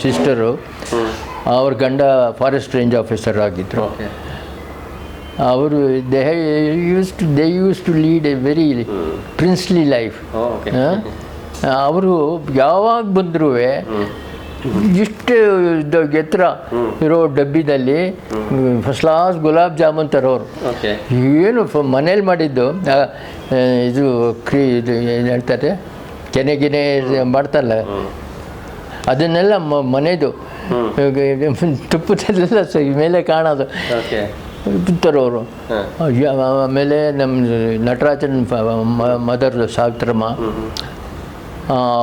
ಸಿಸ್ಟರು, ಅವ್ರ ಗಂಡ ಫಾರೆಸ್ಟ್ ರೇಂಜ್ ಆಫೀಸರ್ ಆಗಿದ್ದರು. ಅವರು they use to lead a very princely life. ಅವರು ಯಾವಾಗ ಬಂದರೂ ಇಷ್ಟು ಎತ್ತರ ಇರೋ ಡಬ್ಬಿನಲ್ಲಿ ಫಸ್ಟ್ ಕ್ಲಾಸ್ ಗುಲಾಬ್ ಜಾಮೂನ್ ತರೋರು. ಏನು ಮನೇಲಿ ಮಾಡಿದ್ದು ಇದು ಇದು ಏನು ಹೇಳ್ತಾರೆ, ಕೆನೆ ಮಾಡ್ತಾರಲ್ಲ, ಅದನ್ನೆಲ್ಲ ಮನೆದು ತುಪ್ಪದಲ್ಲೆಲ್ಲ ಮೇಲೆ ಕಾಣೋದು ತರೋರು. ಆಮೇಲೆ ನಮ್ಮ ನಟರಾಜನ್ ಮದರ್ ಸಾವಿತ್ರಮ್ಮ,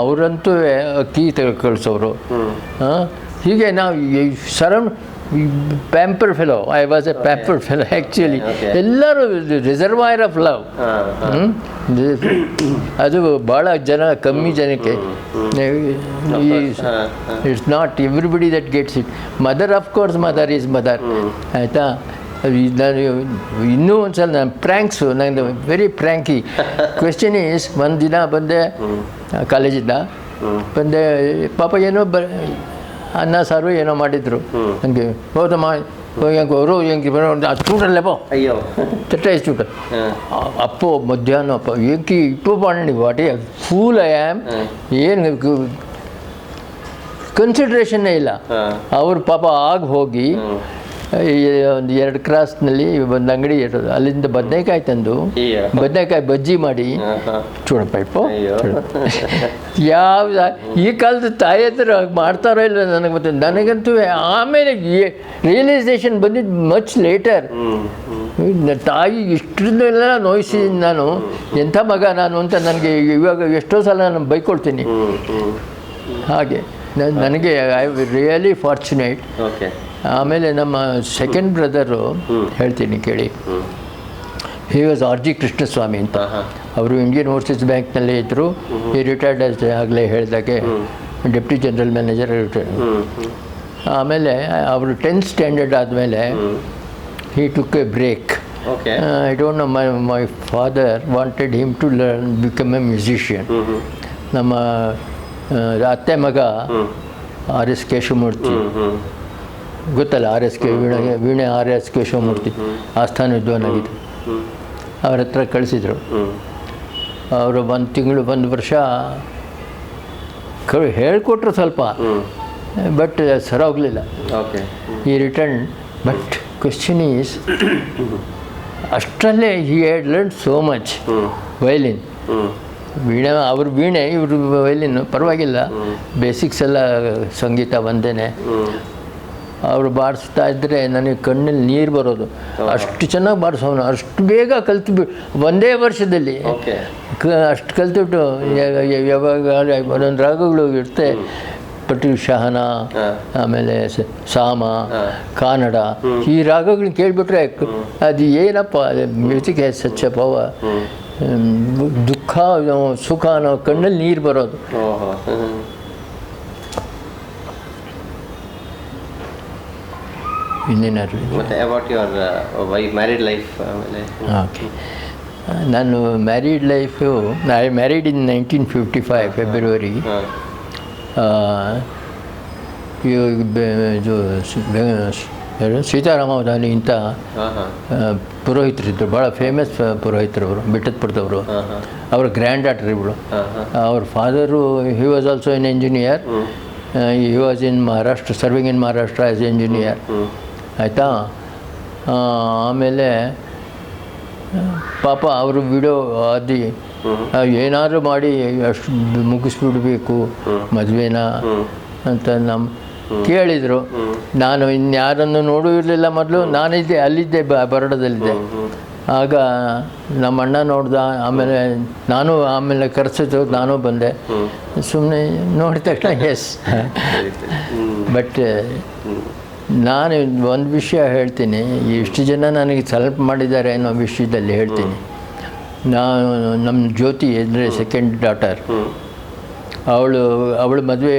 ಅವರಂತೂ ಅಕ್ಕಿ ಕಳಿಸೋರು. ಹೀಗೆ ನಾವು pamper fellow. I was A pamper fellow actually. ಎಲ್ಲರೂ ರಿಸರ್ವಾಯರ್ ಆಫ್ ಲವ್. ಅದು ಭಾಳ ಕಮ್ಮಿ ಜನಕ್ಕೆ. It's not everybody that gets it. Mother of course mother is mother, ಆಯಿತಾ. ನಾನು ಇನ್ನೂ ಒಂದು ಸಲ ನಾನು ಪ್ರ್ಯಾಂಕ್ಸು, ನಂದು ವೆರಿ ಪ್ರ್ಯಾಂಕಿ. ಕ್ವೆಶ್ಚನ್ ಈಸ್, ಒಂದು ದಿನ ಬಂದೆ ಕಾಲೇಜಿಂದ ಬಂದೆ, ಪಾಪ ಏನೋ ಅನ್ನ ಸಾರು ಏನೋ ಮಾಡಿದ್ರು. ನನಗೆ ಹೌದಮ್ಮ ಅವರು ಹೆಂಗೆ ಚೂಟಲ್ಲಪ್ಪ ಅಯ್ಯೋ ತಟ್ಟೆ ಚೂಟ ಅಪ್ಪೋ ಮಧ್ಯಾಹ್ನ ಅಪ್ಪ ಏಕಿ ಇಪ್ಪು ಪಾಣಿ ವಾಟಿ ಫೂಲ್ ಐ ಆ್ಯಮ್. ಏನು ಕನ್ಸಿಡ್ರೇಷನ್ನೇ ಇಲ್ಲ. ಅವ್ರ ಪಾಪ ಆಗ ಹೋಗಿ ಈ ಒಂದು 2 ಕ್ರಾಸ್ನಲ್ಲಿ ಒಂದು ಅಂಗಡಿ ಇರೋದು, ಅಲ್ಲಿಂದ ಬದನೆಕಾಯಿ ತಂದು ಬದನೆಕಾಯಿ ಬಜ್ಜಿ ಮಾಡಿ ಚೂಡಪ್ಪ ಯಾವ ಈ ಕಾಲದ ತಾಯಿ ಹತ್ರ ಮಾಡ್ತಾರೋ ಇಲ್ಲ ನನಗೆ ಗೊತ್ತಿಲ್ಲ. ನನಗಂತೂ ಆಮೇಲೆ ರಿಯಲೈಸೇಷನ್ ಬಂದಿದ್ದು ಮಚ್ ಲೇಟರ್. ತಾಯಿ ಇಷ್ಟನ್ನೆಲ್ಲ ನೋಯಿಸಿದ್ದೀನಿ ನಾನು, ಎಂಥ ಮಗ ನಾನು ಅಂತ ನನಗೆ ಇವಾಗ ಎಷ್ಟೋ ಸಲ ನಾನು ಬೈಕೊಳ್ತೀನಿ. ಹಾಗೆ ನನಗೆ ಐ ರಿಯಲಿ ಫಾರ್ಚುನೇಟ್. ಆಮೇಲೆ ನಮ್ಮ ಸೆಕೆಂಡ್ ಬ್ರದರು ಹೇಳ್ತೀನಿ ಕೇಳಿ, he was R G Krishnaswamy ಅಂತ. ಅವರು ಇಂಡಿಯನ್ ಓವರ್ಸೀಸ್ ಬ್ಯಾಂಕ್ನಲ್ಲೇ ಇದ್ದರು. ಈ ರಿಟೈರ್ಡ್ ಆಗಲೇ ಹೇಳಿದಾಗೆ ಡೆಪ್ಟಿ ಜನರಲ್ ಮ್ಯಾನೇಜರ್ ರಿಟೈರ್ಡ್. ಆಮೇಲೆ ಅವರು 10th ಸ್ಟ್ಯಾಂಡರ್ಡ್ ಆದಮೇಲೆ he took a break. I don't know, my father wanted him to learn, become a musician. ನಮ್ಮ ಅತ್ತೆ ಮಗ ಆರ್ ಎಸ್ ಕೇಶವಮೂರ್ತಿ, ಗೊತ್ತಲ್ಲ, ಆರ್ ಎಸ್ ಕೆ ವೀಣೆ ಆರ್ ಎಸ್ ಕೇಶವಮೂರ್ತಿ ಆಸ್ಥಾನ ವಿದ್ವಾನಾಗಿದ್ದರು. ಅವ್ರ ಹತ್ರ ಕಳಿಸಿದರು. ಅವರು 1 ತಿಂಗಳು 1 ವರ್ಷ ಹೇಳ್ಕೊಟ್ರು ಸ್ವಲ್ಪ, ಬಟ್ ಸರೋಗಲಿಲ್ಲ. ಈ ರಿಟರ್ನ್. ಬಟ್ ಕ್ವೆಶ್ಚನ್ ಈಸ್, ಅಷ್ಟರಲ್ಲೇ he had learn so much. Violin, ವೀಣೆ, ಅವ್ರ ವೀಣೆ, ಇವರು ವಯಲಿನ್ನು ಪರವಾಗಿಲ್ಲ, ಬೇಸಿಕ್ಸ್ ಎಲ್ಲ ಸಂಗೀತ ಒಂದೇ. ಅವರು ಬಾರಿಸ್ತಾ ಇದ್ದರೆ ನನಗೆ ಕಣ್ಣಲ್ಲಿ ನೀರು ಬರೋದು, ಅಷ್ಟು ಚೆನ್ನಾಗಿ ಬಾರಿಸೋನು, ಅಷ್ಟು ಬೇಗ ಕಲ್ತು ಒಂದೇ ವರ್ಷದಲ್ಲಿ ಅಷ್ಟು ಕಲ್ತುಬಿಟ್ಟು. ಯಾವಾಗ ಒಂದೊಂದು ರಾಗಗಳು ಇರುತ್ತೆ, ಪಟ್ಟಿ ಶಹನ, ಆಮೇಲೆ ಸಾಮ, ಕನ್ನಡ, ಈ ರಾಗಗಳನ್ನ ಕೇಳಿಬಿಟ್ರೆ ಅದು ಏನಪ್ಪ, music has such a power. ದುಃಖ ಸುಖ ಅನ್ನೋ ಕಣ್ಣಲ್ಲಿ ನೀರು ಬರೋದು. ಇನ್ನೇನಾದ್ರು ಮ್ಯಾರಿಡ್ ಲೈಫ್? ಓಕೆ, ನಾನು married life, I married in 1955 February. Sitaramadani ಅಂತ ಪುರೋಹಿತರಿದ್ದರು, ಭಾಳ ಫೇಮಸ್ ಪುರೋಹಿತರು ಅವರು, ಬೆಟ್ಟದಪುರದವರು. ಅವರ ಗ್ರ್ಯಾಂಡ್ ಡಾಟರ್ ಇವಳು. ಅವ್ರ father, he was also an engineer. He was in Maharashtra, serving in Maharashtra as engineer. ಆಯಿತಾ. ಆಮೇಲೆ ಪಾಪ ಅವರು ಬಿಡೋ ಅದು ಏನಾದರೂ ಮಾಡಿ ಅಷ್ಟು ಮುಗಿಸ್ಬಿಡ್ಬೇಕು ಮದುವೆನ ಅಂತ ಕೇಳಿದರು. ನಾನು ಇನ್ಯಾರನ್ನು ನೋಡೂ ಇರಲಿಲ್ಲ ಮೊದಲು. ನಾನಿದ್ದೆ ಅಲ್ಲಿದ್ದೆ, ಬರೋಡದಲ್ಲಿದ್ದೆ. ಆಗ ನಮ್ಮ ಅಣ್ಣ ನೋಡ್ದ, ಆಮೇಲೆ ಕರೆಸಿದ್ರು, ನಾನು ಬಂದೆ. ಸುಮ್ಮನೆ ನೋಡಿದ ತಕ್ಷಣ ಎಸ್. ಬಟ್ ನಾನು ಒಂದು ವಿಷಯ ಹೇಳ್ತೀನಿ, ಇಷ್ಟು ಜನ ನನಗೆ ಹೆಲ್ಪ್ ಮಾಡಿದ್ದಾರೆ ಅನ್ನೋ ವಿಷಯದಲ್ಲಿ ಹೇಳ್ತೀನಿ. ನಮ್ಮ ಜ್ಯೋತಿ ಅಂದರೆ ಸೆಕೆಂಡ್ ಡಾಟರ್, ಅವಳು ಮದುವೆ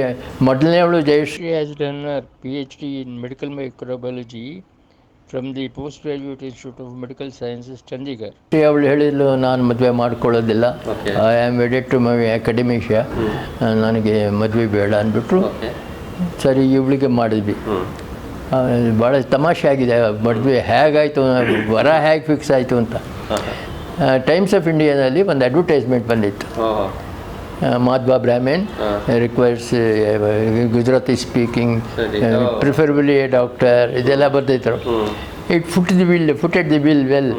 ಮೊದಲನೇ ಅವಳು Jayashree has done PhD in medical microbiology from the post graduate institute of medical sciences Chandigarh. ಅವಳು ಹೇಳಿದ್ಲು, ನಾನು ಮದುವೆ ಮಾಡ್ಕೊಳ್ಳೋದಿಲ್ಲ, I am wedded to my academia, ನನಗೆ ಮದುವೆ ಬೇಡ ಅಂದ್ಬಿಟ್ರು. ಸರಿ, ಇವಳಿಗೆ ಮಾಡಿದ್ವಿ. ಭಾಳ ತಮಾಷೆ ಆಗಿದೆ ಮದುವೆ ಹೇಗಾಯಿತು, ವರ ಹೇಗೆ ಫಿಕ್ಸ್ ಆಯಿತು ಅಂತ. ಟೈಮ್ಸ್ ಆಫ್ ಇಂಡಿಯಾದಲ್ಲಿ ಒಂದು ಅಡ್ವರ್ಟೈಸ್ಮೆಂಟ್ ಬಂದಿತ್ತು, Madhva ಬ್ರಾಹ್ಮಣ್ requires Gujarati speaking, preferably A doctor, ಇದೆಲ್ಲ ಬರ್ತಿದ್ರು. It footed the bill well.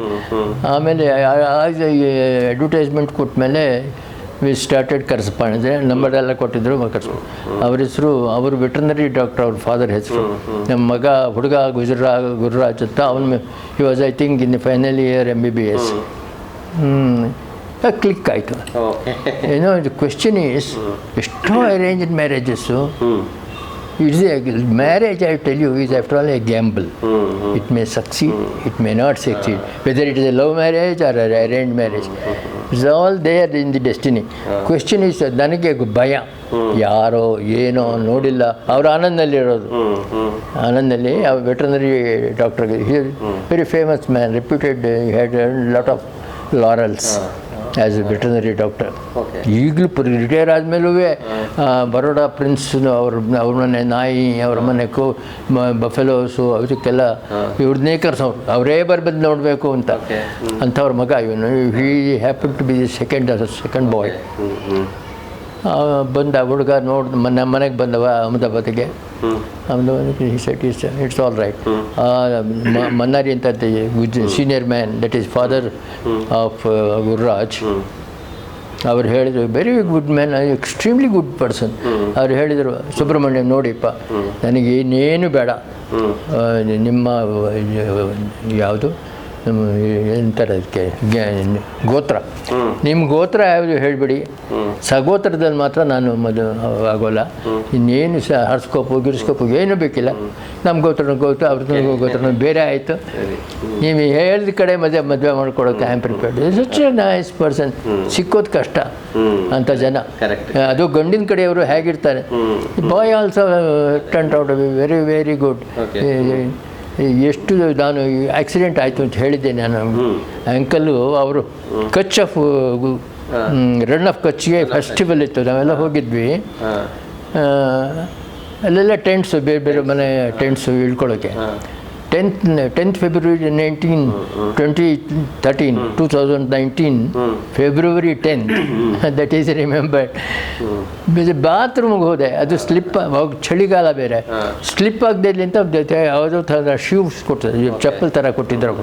ಆಮೇಲೆ ಅಡ್ವರ್ಟೈಸ್ಮೆಂಟ್ ಕೊಟ್ಟಮೇಲೆ ವಿ ಸ್ಟಾರ್ಟೆಡ್ ಕರೆಸ್ಪಾಂಡೆನ್ಸ್. ನಂಬರೆಲ್ಲ ಕೊಟ್ಟಿದ್ರು, ಅವ್ರ ಹೆಸರು, ಅವರು ವೆಟರ್ನರಿ ಡಾಕ್ಟರ್, ಅವ್ರ ಫಾದರ್ ಹೆಸರು. ನಮ್ಮ ಮಗ ಹುಡುಗ ಗುರುರಾಜ್ ಅಂತ, ಅವನು he was I think in final year MBBS. Click ಆಯಿತು. ಏನೋ ಕ್ವೆಶ್ಚನ್ ಈಸ್, ಎಷ್ಟೋ arranged marriages, it's a marriage, I tell you, is after all a gamble. It may succeed, it may not succeed, whether it is a love marriage or arrange marriage, it's all there in the destiny. Question is, ನನಗೆ ಭಯ, ಯಾರೋ ಏನೋ ನೋಡಿಲ್ಲ. ಅವರು ಆನಂದಲ್ಲಿರೋದು, ಆನಂದಲ್ಲಿ veterinary doctor, very famous man, reputed, had lot of laurels as a veterinary doctor. ಈಗಲೂ ರಿಟೈರ್ ಆದಮೇಲೂ ಬರೋಡ ಪ್ರಿನ್ಸ್ ಅವ್ರ ಮನೆ ನಾಯಿ, ಅವ್ರ ಮನೆ ಬಫೆಲೋಸು, ಅದಕ್ಕೆಲ್ಲ ಇವ್ರನ್ನೇ ಕರ್ಸೋರು, ಅವರೇ ಬಂದು ನೋಡಬೇಕು ಅಂತ. ಅಂಥವ್ರ ಮಗ ಇವನು. He happen to be the second boy. ಬಂದ ಹುಡುಗ ನೋಡಿ ನಮ್ಮ ಮನೆಗೆ ಬಂದವ ಅಹಮದಾಬಾದಿಗೆ. ಅಹಮದಾಬಾದಿಗೆ ಇಟ್ಸ್ ಆಲ್ ರೈಟ್. ಮನ್ನಾರಿ ಅಂತ senior man, that is father of Gururaj, ಅವ್ರು ಹೇಳಿದರು very good man, extremely good person. ಅವ್ರು ಹೇಳಿದರು, ಸುಬ್ರಹ್ಮಣ್ಯಂ ನೋಡಿಪ್ಪ, ನನಗೆ ಇನ್ನೇನು ಬೇಡ, ನಿಮ್ಮ ಯಾವುದು ಎಂತಾರೆ ಅದಕ್ಕೆ ಗೋತ್ರ, ನಿಮ್ಮ ಗೋತ್ರ ಯಾವುದು ಹೇಳಿಬಿಡಿ, ಸಗೋತ್ರದಲ್ಲಿ ಮಾತ್ರ ನಾನು ಆಗೋಲ್ಲ, ಇನ್ನೇನು ಹರ್ಸ್ಕೋಪು ಗಿರ್ಸ್ಕೋಪು ಏನೂ ಬೇಕಿಲ್ಲ, ನಮ್ಮ ಗೋತ್ರ ಅವ್ರದ್ದು ಗೋತ್ರ ಬೇರೆ ಆಯಿತು, ನೀವು ಹೇಳಿದ ಕಡೆ ಮದುವೆ ಮಾಡ್ಕೊಳೋಕೆ I am prepared. Such a nice person. ಸಿಕ್ಕೋದು ಕಷ್ಟ ಅಂಥ ಜನ. ಅದು ಗಂಡಿನ ಕಡೆಯವರು ಹೇಗಿರ್ತಾರೆ. Boy also turn out very very good. ಎಷ್ಟು ನಾನು ಆಕ್ಸಿಡೆಂಟ್ ಆಯಿತು ಅಂತ ಹೇಳಿದ್ದೆ ನಾನು. ಅಂಕಲು ಅವರು ಕಚ್ ಆಫ್ ರನ್ ಆಫ್ ಕಚ್ಗೆ ಫೆಸ್ಟಿವಲ್ ಇತ್ತು, ನಾವೆಲ್ಲ ಹೋಗಿದ್ವಿ. ಅಲ್ಲೆಲ್ಲ ಟೆಂಟ್ಸು, ಬೇರೆ ಬೇರೆ ಮನೆ ಟೆಂಟ್ಸು ಇಳ್ಕೊಳ್ಳೋಕ್ಕೆ. 10th February 2019, February 10th, that is remembered. ಬಾತ್ರೂಮ್ಗೆ ಹೋದೆ, ಅದು ಸ್ಲಿಪ್, ಚಳಿಗಾಲ ಬೇರೆ, ಸ್ಲಿಪ್ ಆಗದೆ ಅಂತ ಯಾವುದೋ ಥರ ಶೂಸ್ ಕೊಡ್ತಾರೆ, ಚಪ್ಪಲ್ ಥರ ಕೊಟ್ಟಿದ್ರು.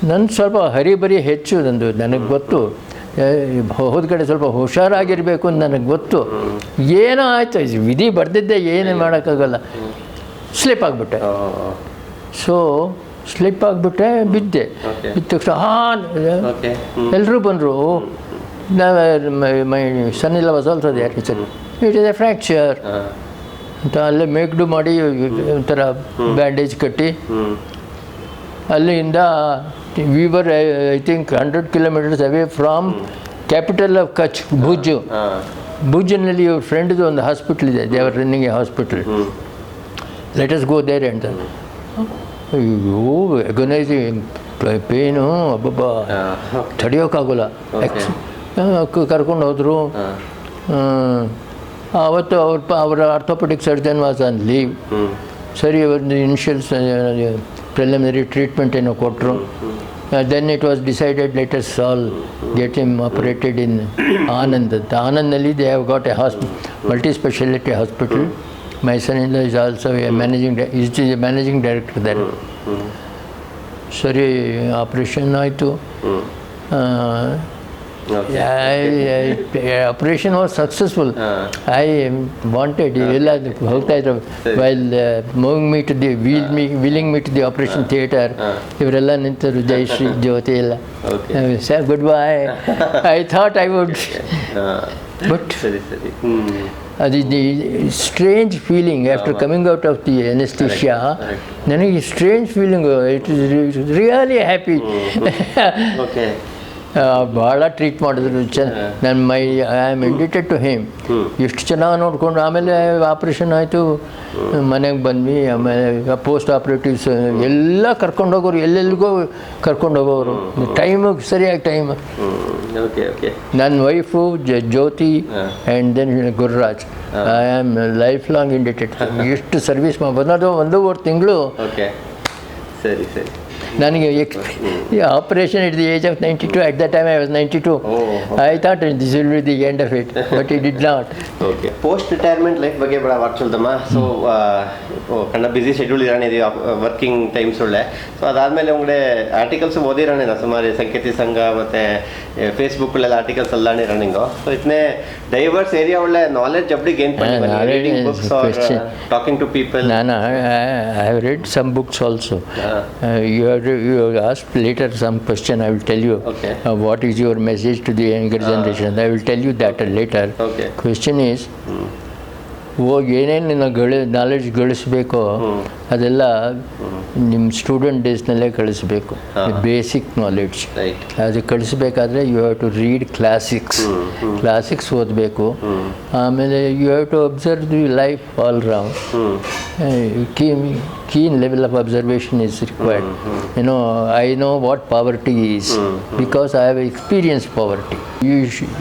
ನನ್ನ ಸ್ವಲ್ಪ ಹರಿಬರಿ ಹೆಚ್ಚು, ನನಗೆ ಗೊತ್ತು, ಹೋದ ಕಡೆ ಸ್ವಲ್ಪ ಹುಷಾರಾಗಿರಬೇಕು ಅಂತ ನನಗೆ ಗೊತ್ತು. ಏನೋ ಆಯಿತು, ವಿಧಿ ಬರ್ದಿದ್ದೆ, ಏನು ಮಾಡೋಕ್ಕಾಗಲ್ಲ. ಸ್ಲಿಪ್ ಆಗಿಬಿಟ್ಟೆ. ಸೊ ಸ್ಲಿಪ್ ಆಗಿಬಿಟ್ಟೆ, ಬಿದ್ದೆ. ಬಿದ್ದ ತಕ್ಷಣ ಎಲ್ಲರೂ ಬಂದರು. My son-in-law was also there. It is a fracture ಅಂತ ಅಲ್ಲೇ ಮೇಕ್ಡು ಮಾಡಿ ಒಂಥರ ಬ್ಯಾಂಡೇಜ್ ಕಟ್ಟಿ, ಅಲ್ಲಿಂದ we were I think 100 kilometers away from capital of Kutch, Bhuj. ಭುಜ್ನಲ್ಲಿ ಇವ್ರ ಫ್ರೆಂಡ್ದು ಒಂದು ಹಾಸ್ಪಿಟ್ಲ್ ಇದೆ, they are running a hospital. Let us go there ಅಂತ. ಅಯ್ಯೋ ಅಗೊನೈಸಿಂಗ್ ಪೇನು, ಅಬ್ಬಬ್ಬ ತಡೆಯೋಕ್ಕಾಗೋಲ್ಲ. ಕರ್ಕೊಂಡು ಹೋದರು. ಆವತ್ತು ಅವರ orthopaedic surgeon was on leave. ಸರಿ, ಅವ್ರದ್ದು ಇನಿಷಿಯಲ್ಸ್ ಪ್ರಿಲಿಮಿನರಿ ಟ್ರೀಟ್ಮೆಂಟ್ ಏನೋ ಕೊಟ್ಟರು. Then it was decided let us all get him operated in Anand ಅಂತ. ಆನಂದ್ನಲ್ಲಿ they have got a multi speciality hospital. My son-in-law is also a managing director there. ಸರಿ, ಆಪ್ರೇಷನ್ ಆಯಿತು. Operation was successful. I wanted ಎಲ್ಲ ಹೋಗ್ತಾಯಿದ್ರು. While moving me to the wheeling me to the operation theatre, ಇವರೆಲ್ಲ ನಿಂತರು, ಜಯಶ್ರೀ ಜ್ಯೋತಿ ಎಲ್ಲ. Sir good boy. I thought I would, but ಅದು strange feeling after coming out of the anaesthesia. ನನಗೆ strange feeling. It is really happy. ಭಾಳ ಟ್ರೀಟ್ ಮಾಡಿದ್ರು. ನನ್ನ I am indebted to him. ಎಷ್ಟು ಚೆನ್ನಾಗಿ ನೋಡಿಕೊಂಡು. ಆಮೇಲೆ ಆಪ್ರೇಷನ್ ಆಯಿತು, ಮನೆಗೆ ಬಂದ್ವಿ. ಆಮೇಲೆ ಪೋಸ್ಟ್ ಆಪ್ರೇಟಿವ್ಸ್ ಎಲ್ಲ ಕರ್ಕೊಂಡೋಗೋರು, ಎಲ್ಲೆಲ್ಲಿಗೋ ಕರ್ಕೊಂಡೋಗೋರು. ಟೈಮಿಗೆ ಸರಿಯಾಗಿ ಟೈಮ್. ನನ್ನ wife Jyoti and then Gururaj. I am life long indebted. ಎಷ್ಟು ಸರ್ವಿಸ್ ಬಂದದು 1.5 ತಿಂಗಳು. ಸರಿ ಸರಿ. ನನಗೆ operation it the age of 92. At that time I was 92. I thought this will be the end of it, but it did not. Okay, post retirement life ಬಗ್ಗೆ ಬೇಡ ವಾಟ್ಸಲ್ದಮ್ಮ. ಸೊ ಕಣ್ಣ ಬಿಸಿ ಶೆಡ್ಯೂಲ್ ಇರೋಣ, ವರ್ಕಿಂಗ್ ಟೈಮ್ಸ್ ಒಳ್ಳೆ. ಸೊ ಅದಾದಮೇಲೆ ಉಂಗಡೆ ಆರ್ಟಿಕಲ್ಸ್ ಓದಿರೋಣ ಸುಮಾರು, ಸಂಕೇತಿ ಸಂಘ ಮತ್ತು ಫೇಸ್ಬುಕ್ಕಲ್ಲೆಲ್ಲ ಆರ್ಟಿಕಲ್ಸ್ ಎಲ್ಲಾನೇ ರನ್ನಿಂಗು. ಸೊ ಇತನೇ ಡೈವರ್ಸ್ ಏರಿಯಾ ಒಳ್ಳೆ ನಾಲೆಡ್ಜ್ ಅಪ್ಡಿ gain reading books or talking to people. ನಾನು I have read some books also. You asked later some question, I will tell you. Okay. What is your message to the younger generation? I will tell you that later. Okay. Question is, ಏನೇನು ನಾಲೆಡ್ಜ್ ಗಳಿಸ್ಬೇಕೋ ಅದೆಲ್ಲ ನಿಮ್ಮ ಸ್ಟೂಡೆಂಟ್ ಡೇಸ್ನಲ್ಲೇ ಕಳಿಸ್ಬೇಕು. ಬೇಸಿಕ್ ನಾಲೆಡ್ಜ್ ಅದು ಕಳಿಸ್ಬೇಕಾದ್ರೆ you have to read classics ಓದಬೇಕು. ಆಮೇಲೆ you have to observe the life all round. keen level of observation is required. You know, I know what poverty is because I have experienced poverty.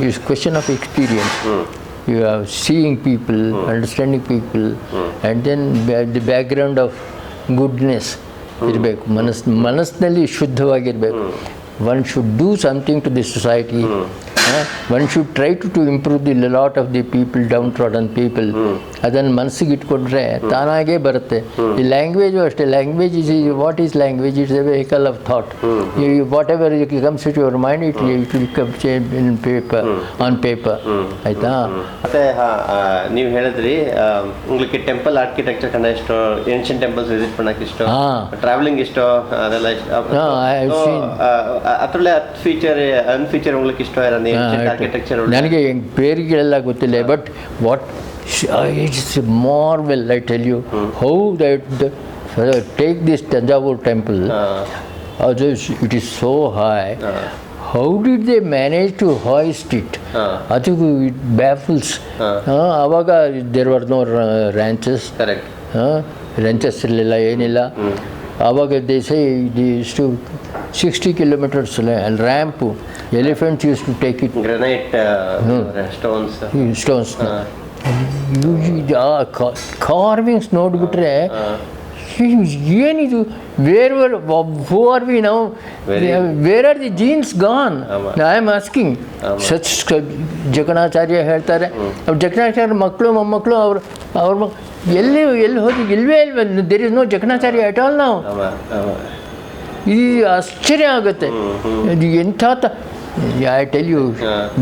It's question of experience. You are seeing people, understanding people, and then the background of goodness ಇರಬೇಕು. ಮನಸ್ಸಿನಲ್ಲಿ ಶುದ್ಧವಾಗಿರಬೇಕು. One should do something to the society One should try to improve the lot of the people, downtrodden people. ಅದನ್ನು ಮನಸ್ಸಿಗೆ ಇಟ್ಕೊಂಡ್ರೆ ತಾನಾಗೇ ಬರುತ್ತೆ. ಈ ಲ್ಯಾಂಗ್ವೇಜು ಅಷ್ಟೇ. Language is what is language? It's a vehicle of thought. Whatever comes to your mind it will come in paper, on paper. ಆಯ್ತಾ? ಮತ್ತೆ ನೀವು ಹೇಳಿದ್ರಿ உங்களுக்கு ಟೆಂಪಲ್ ಆರ್ಕಿಟೆಕ್ಚರ್ ಕಂಡ ಇಷ್ಟ, ಏನ್ಷಿಯಂಟ್ ಟೆಂಪಲ್ಸ್ ವಿಸಿಟ್ ಮಾಡಕ್ಕೆ ಇಷ್ಟ, ಟ್ರಾವೆಲಿಂಗ್ ಇಷ್ಟ, ಅದೆಲ್ಲ ಇಷ್ಟ. ಅದರಲ್ಲೇ ಫೀಚರ್ ಅನ್ಫೀಚರ್ உங்களுக்கு ಇಷ್ಟ ಇರೋದು ಏನ್ಷಿಯಂಟ್ ಆರ್ಕಿಟೆಕ್ಚರ್? ನನಗೆ ಪೇರುಗಳೆಲ್ಲ ಗೊತ್ತಿಲ್ಲ, but what it's a marvel, I tell you, how that take this Tanjavur temple, it is so high. How did they manage to hoist it? It baffles. Avaga there were no ranches. Correct. Ranches ಇರಲಿಲ್ಲ, ಏನಿಲ್ಲ. ಆವಾಗ they say they used to 60 kilometers and ramp. Elephants used to take it. Granite stones. Carvings ನೋಡಿಬಿಟ್ರೆ ಏನಿದು? Who are we now? Where are the genes gone? I am asking. Such Jakanacharya ಹೇಳ್ತಾರೆ. ಅವ್ರು ಜಕಣಾಚಾರ್ಯ ಮಕ್ಕಳು ಮೊಮ್ಮಕ್ಕಳು ಅವ್ರ ಎಲ್ಲಿ ಹೋಗಿ ಇಲ್ವೇ there is no Jakanacharya at all ನಾವು. ಇದು ಆಶ್ಚರ್ಯ ಆಗುತ್ತೆ. ಇದು ಎಂಥ I tell you,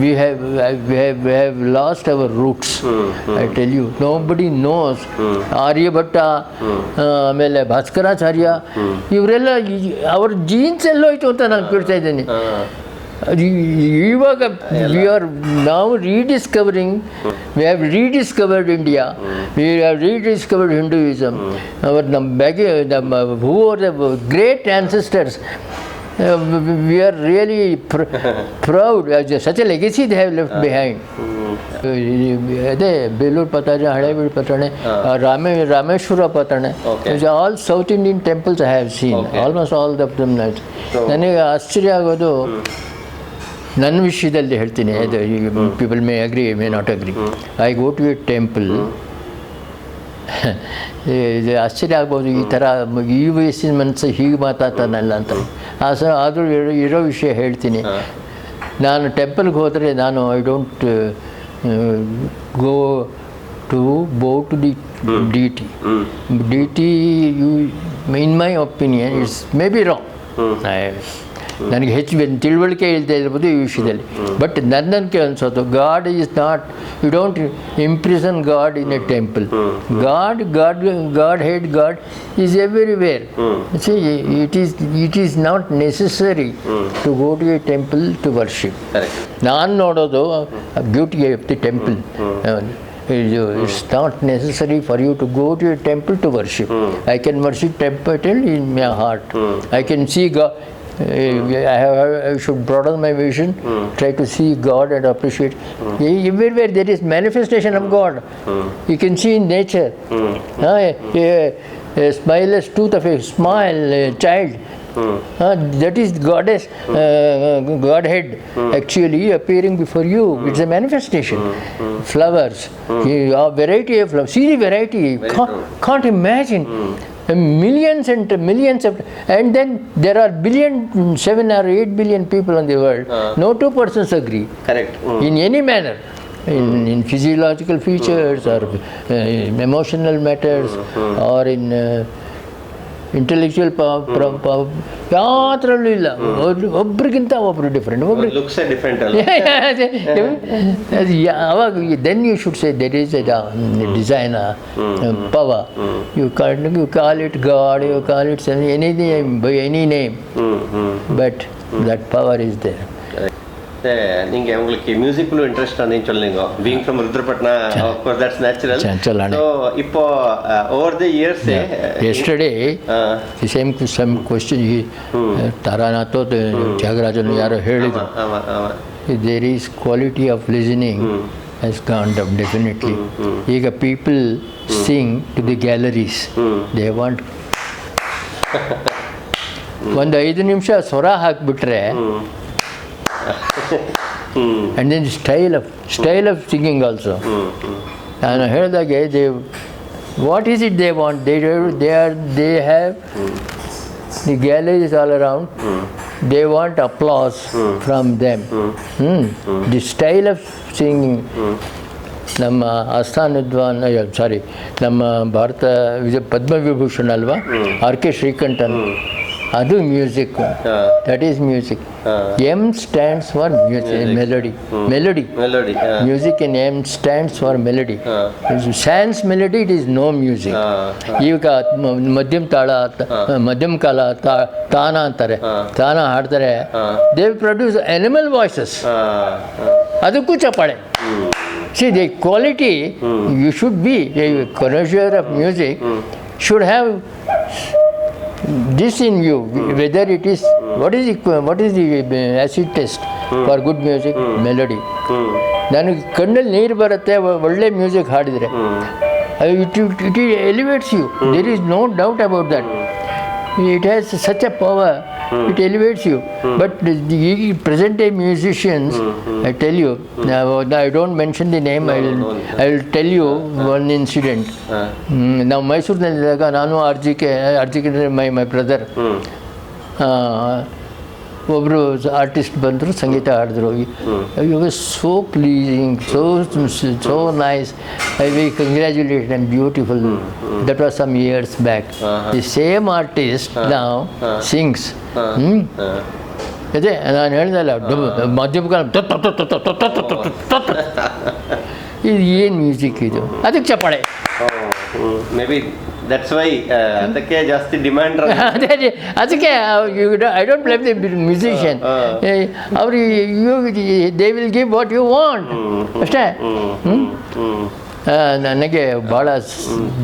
we have lost our roots. I tell you, nobody knows. Aryabhatta, ಆಮೇಲೆ ಭಾಸ್ಕರಾಚಾರ್ಯ, ಇವರೆಲ್ಲ ಅವ್ರ ಜೀನ್ಸ್ ಎಲ್ಲೋಯ್ತು ಅಂತ ನಾನು ಕೇಳ್ತಾ ಇದ್ದೀನಿ. ಇವಾಗ we are now rediscovering, we have rediscovered India, we have rediscovered Hinduism. Who are the great ancestors? We are really proud. Such a legacy they have left behind. ಅದೇ ಬೇಲೂರು ಪತಾಣೆ, ಹಳೇಬೀಡು ಪತಾಣೆ, ರಾಮೇಶ್ವರ ಪತಾಣೆ, all south Indian temples I have seen, almost all the them. ನನಗೆ ಆಶ್ಚರ್ಯ ಆಗೋದು ನನ್ನ ವಿಷಯದಲ್ಲಿ ಹೇಳ್ತೀನಿ. ಅದು people may agree, may not agree. I go to a temple. ಇದು ಆಶ್ಚರ್ಯ ಆಗ್ಬೋದು, ಈ ಥರ ಈ ವಯಸ್ಸಿನ ಮನಸ್ಸು ಹೀಗೆ ಮಾತಾಡ್ತಾನಲ್ಲ ಅಂತ. ಆದರೂ ಇರೋ ವಿಷಯ ಹೇಳ್ತೀನಿ. ನಾನು ಟೆಂಪಲ್ಗೆ ಹೋದರೆ I don't go to bow to the deity. Deity, in my opinion it's may be wrong. ನನಗೆ ಹೆಚ್ಚು ತಿಳುವಳಿಕೆ ಇಲ್ಲದೆ ಇರ್ಬೋದು ಈ ವಿಷಯದಲ್ಲಿ. ಬಟ್ ನನ್ನಕ್ಕೆ ಅನ್ಸೋದು, God is not, you don't imprison God in a temple. God had God is everywhere. See, it is not necessary to go to a temple to worship. ನಾನು ನೋಡೋದು beauty of the temple. It's not necessary for you to go to a temple to worship. I can worship temple in my heart. I can see God. I should broaden my vision, try to see God and appreciate. Everywhere there is manifestation of God. You can see in nature. A smileless tooth of a smile child. That is goddess, Godhead actually appearing before you. It's a manifestation. Flowers, a variety of flowers. See the variety. Can't imagine. Millions and millions of, and then there are 7 or 8 billion people on the world. No two persons agree. Correct. In any manner. In physiological features or emotional matters or in intellectual ಯಾತ್ರಲ್ಲೂ ಇಲ್ಲ. ಒಬ್ರಿಗಿಂತ ಒಬ್ರು ಡಿಫ್ರೆಂಟ್. ಲುಕ್ಸ್ ಡಿಫ್ರೆಂಟ್ ಅಲ್ಲ. ಅವಾಗ then you should say there is a designer power. You call it God, you call it anything by any name, but that power is there. நீங்கள் உங்களுக்கு மியூசிக்ல இன்ட்ரெஸ்ட் ஆனேன்னு சொல்லுங்க. Being from Rudrapatna, of course that's natural. So இப்போ over the years, yesterday the same question Taranath ತ್ಯಾಗರಾಜನು ಯಾರೋ ಹೇಳಿದ್ರು, there is quality of listening has gone down definitely. ಈಗ people sing to the galleries. They want ಒಂದು 5 ನಿಮಿಷ ಸ್ವರ ಹಾಕಿಬಿಟ್ರೆ, and then style of singing also. ನಾನು ಹೇಳಿದಾಗೆ what is it they want? They have the galleries all around. they want applause from them. The style of singing, ನಮ್ಮ ಆಸ್ಥಾನ ವಿದ್ವಾನ್ ಸಾರಿ ನಮ್ಮ ಭಾರತ ಪದ್ಮವಿಭೂಷಣ ಅಲ್ವಾ ಆರ್ ಕೆ ಶ್ರೀಕಂಠನ್, ಅದು music, that is music. M stands for melody. Music in M stands for melody. Sans melody it is no music. ಈಗ ಮಧ್ಯಮ ಕಾಲ ತಾನ ಅಂತಾರೆ, ತಾನ ಹಾಡ್ತಾರೆ, ದೇ ಪ್ರೊಡ್ಯೂಸ್ ಅನಿಮಲ್ ವಾಯ್ಸಸ್, ಅದಕ್ಕೂ ಚಪ್ಪಾಳೆ. See, the quality, you should be a connoisseur of music, should have this in you, whether it is, what is the acid test for good music? Melody. ನನಗೆ ಕಣ್ಣಲ್ಲಿ ನೀರು ಬರುತ್ತೆ ಒಳ್ಳೆ music ಹಾಡಿದರೆ. It elevates you, there is no doubt about that. It has such a power, it elevates you. But the present day musicians, I tell you, I don't mention the name, I will tell you one incident. ನಾವು ಮೈಸೂರಿನಲ್ಲಿದ್ದಾಗ ನಾನು R G K my brother, ಒಬ್ಬರು ಆರ್ಟಿಸ್ಟ್ ಬಂದರು, ಸಂಗೀತ ಹಾಡಿದ್ರು. You was so pleasing, so nice. We congratulate and beautiful. That was some years back. The same artist ನಾವು ಸಿಂಗ್ಸ್. ಅದೇ ನಾನು ಹೇಳ್ದಲ್ಲ, ಮಧ್ಯಮ ಕಾಲ ಇದು ಏನು ಮ್ಯೂಸಿಕ್ ಇದು, ಅದಕ್ಕೆ ಚಪ್ಪಾಳೆ. ಮೇ ಬಿ ದಟ್ಸ್ ವೈ ಅದಕ್ಕೆ ಜಾಸ್ತಿ ಡಿಮ್ಯಾಂಡ್. ಅದಕ್ಕೆ I don't blame the musician. ಅವರು they will give what you want ಅಷ್ಟೇ. ನನಗೆ ಭಾಳ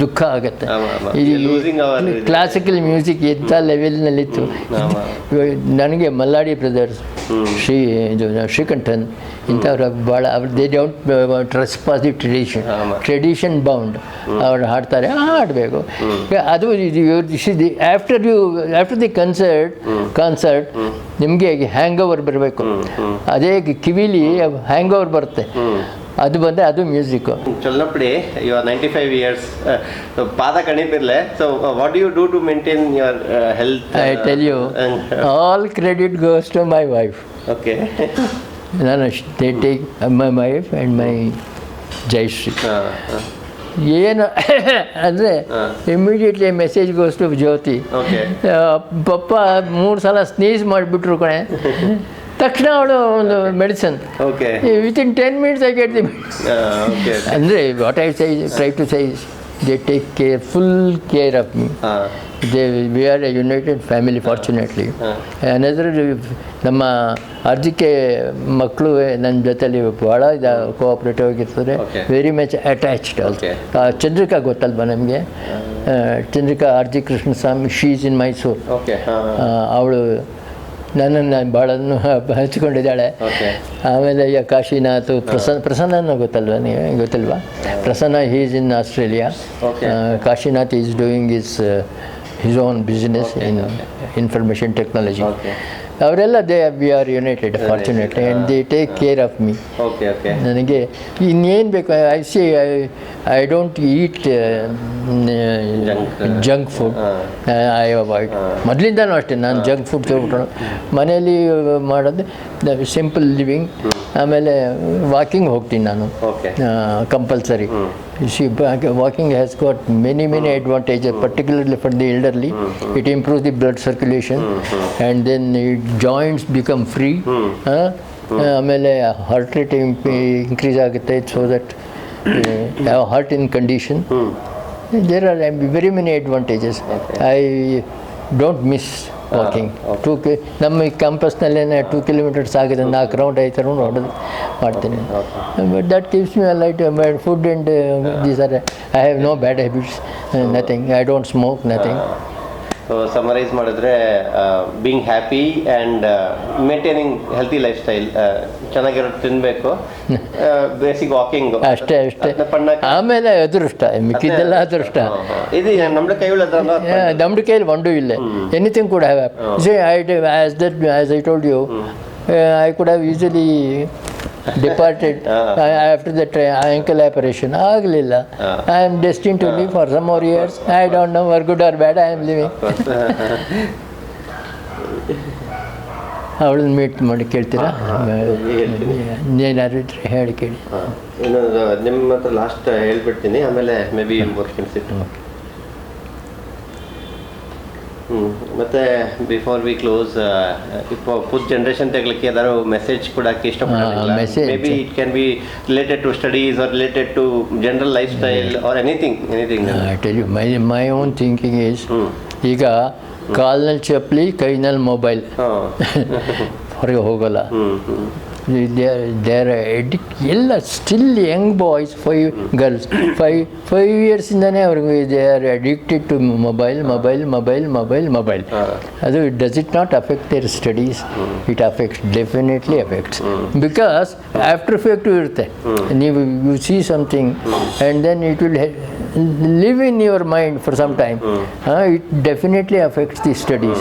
ದುಃಖ ಆಗುತ್ತೆ. ಕ್ಲಾಸಿಕಲ್ ಮ್ಯೂಸಿಕ್ ಎಂಥ ಲೆವೆಲ್ನಲ್ಲಿತ್ತು. ನನಗೆ ಮಲ್ಲಾಡಿ ಬ್ರದರ್ಸ್, ಶ್ರೀಕಂಠನ್ ಇಂಥವ್ರು ಭಾಳ, they don't trespass the tradition bound. ಅವ್ರು ಹಾಡ್ತಾರೆ, ಹಾಡಬೇಕು. ಅದು ಆಫ್ಟರ್ ದಿ ಕಾನ್ಸರ್ಟ್ ನಿಮಗೆ ಹ್ಯಾಂಗ್ ಓವರ್ ಬರಬೇಕು. ಅದೇ ಕಿವಿಲಿ ಹ್ಯಾಂಗ್ ಓವರ್ ಬರುತ್ತೆ, ಅದು ಬಂದರೆ ಅದು ಮ್ಯೂಸಿಕ್ಕು. ಚೊಲ್ಲಪಡಿ, ಯು ಆರ್ 95 years, ಪಾದ ಕಣಿಪಿರ್ಲೆ. So what you do to maintain your health? I tell you, all credit goes to my wife. Okay. ನಾನು take my wife and my Jayashree. ಏನು ಅಂದರೆ immediately message goes to Jyoti. ಪಪ್ಪ 3 ಸಲ ಸ್ನೀಸ್ ಮಾಡಿಬಿಟ್ರು ಕಣೆ, ತಕ್ಷಣ ಅವಳು ಒಂದು medicine. Within 10 minutes I get the medicine. ಅಂದರೆ what I try to say, they take full care of me. We are A United family fortunately. Another ನಮ್ಮ ಅರ್ಜಿಕೆ ಮಕ್ಕಳು ನನ್ನ ಜೊತೆಲಿ ಭಾಳ ಕೋಆಪ್ರೇಟಿವ್ ಆಗಿರ್ತಾರೆ, ವೆರಿ ಮಚ್ ಅಟ್ಯಾಚ್ಡ್. ಚಂದ್ರಿಕಾ ಗೊತ್ತಲ್ವ ನಮಗೆ, Chandrika R G Krishnaswamy, she is in Mysuru. ಅವಳು ನನ್ನನ್ನು ಭಾಳನ್ನು ಹಚ್ಕೊಂಡಿದ್ದಾಳೆ. ಆಮೇಲೆ ಕಾಶಿನಾಥ್, ಪ್ರಸನ್ನ ಗೊತ್ತಲ್ವಾ Prasanna, he is in Australia. Kashinath is doing his own business in information technology. ಅವರೆಲ್ಲ we are united fortunately, and they take care of me. ನನಗೆ ಇನ್ನೇನು ಬೇಕು, I don't eat junk food, I avoid. ಮೊದಲಿಂದನೂ ಅಷ್ಟೇ, ನಾನು ಜಂಕ್ ಫುಡ್ ತೊಗೊಬಿಟ್ಟು ಮನೆಯಲ್ಲಿ ಮಾಡೋದು ಸಿಂಪಲ್ ಲಿವಿಂಗ್. ಆಮೇಲೆ ವಾಕಿಂಗ್ ಹೋಗ್ತೀನಿ ನಾನು compulsory. Walking has got many advantages, particularly for the elderly. It improves the blood circulation, and then joints become free. ಆಮೇಲೆ heart rate increase ಆಗುತ್ತೆ, so that have heart in condition. There are very many advantages. I don't miss walking. ನಮ್ಮ ಕ್ಯಾಂಪಸ್ನಲ್ಲೇ 2 kilometers ಆಗಿದೆ, 4 ರೌಂಡ್ 5 ರೌಂಡ್ ಹೊಡೆದು ಮಾಡ್ತೀನಿ. But that keeps me light. Food and these are, I have no bad habits, nothing. I don't smoke, nothing. So summarise ಮಾಡಿದ್ರೆ, being happy and maintaining healthy life style, ಚೆನ್ನಾಗಿರೋದು ತಿನ್ನಬೇಕು, ಬೇಸಿಕ್ ವಾಕಿಂಗ್ ಅಷ್ಟೇ. ಆಮೇಲೆ ಅದೃಷ್ಟ, ಮಿಕ್ಕಿದ್ದೆಲ್ಲ ಅದೃಷ್ಟ. ಇದು ನಮ್ಮ ಕೈಯಲ್ಲಿ, ನಮ್ಮ ಕೈಯಲ್ಲಿ ಒಂಡೂ ಇಲ್ಲ. Anything could have as I told you, I could have easily departed after the ankle operation. ಆಗಲಿಲ್ಲ. I am destined to live for some more years. I don't know, for good or bad, I am living. ಅವಳನ್ನ ಮೀಟ್ ಮಾಡಿ ಕೇಳ್ತೀರಾ? ಏನಾದ್ರು ಹೇಳಿ ಕೇಳಿ. ಇನ್ನೊಂದು ನಿಮ್ಮ ಹತ್ರ ಲಾಸ್ಟ್ ಹೇಳ್ಬಿಡ್ತೀನಿ, ಆಮೇಲೆ ಮೇ ಬಿ ಮತ್ತೆ ಬಿಫೋರ್ ವಿ ಕ್ಲೋಸ್, இப்போ புது ஜென்ரேஷன் ತೆಗಲಿಕ್ಕೆ ಯಾರು ಮೆಸೇಜ್ ಕೊಡಕ್ಕೆ ಇಷ್ಟಪಡ್ತಿಲ್ಲ? May be it can be related to studies or related to general life style or anything. I tell you my own thinking is, ಈಗ ಕಾಲ್ನಲ್ಲಿ ಚಪ್ಪಲಿ ಕೈನಲ್ಲಿ ಮೊಬೈಲ್, ಹೊರಗೆ ಹೋಗಲ್ಲ. ದೇರ್ ಎಲ್ಲ ಸ್ಟಿಲ್ ಯಂಗ್ ಬಾಯ್ಸ್, 5 ಗರ್ಲ್ಸ್ 5 ಇಯರ್ಸಿಂದನೇ ಅವ್ರಿಗೆ they are addicted to mobile. ಅದು does it not affect their studies? It affects, definitely affects, because after effect ಇರುತ್ತೆ. ನೀವು you see something and then it will live in your mind for some time. It definitely affects the studies.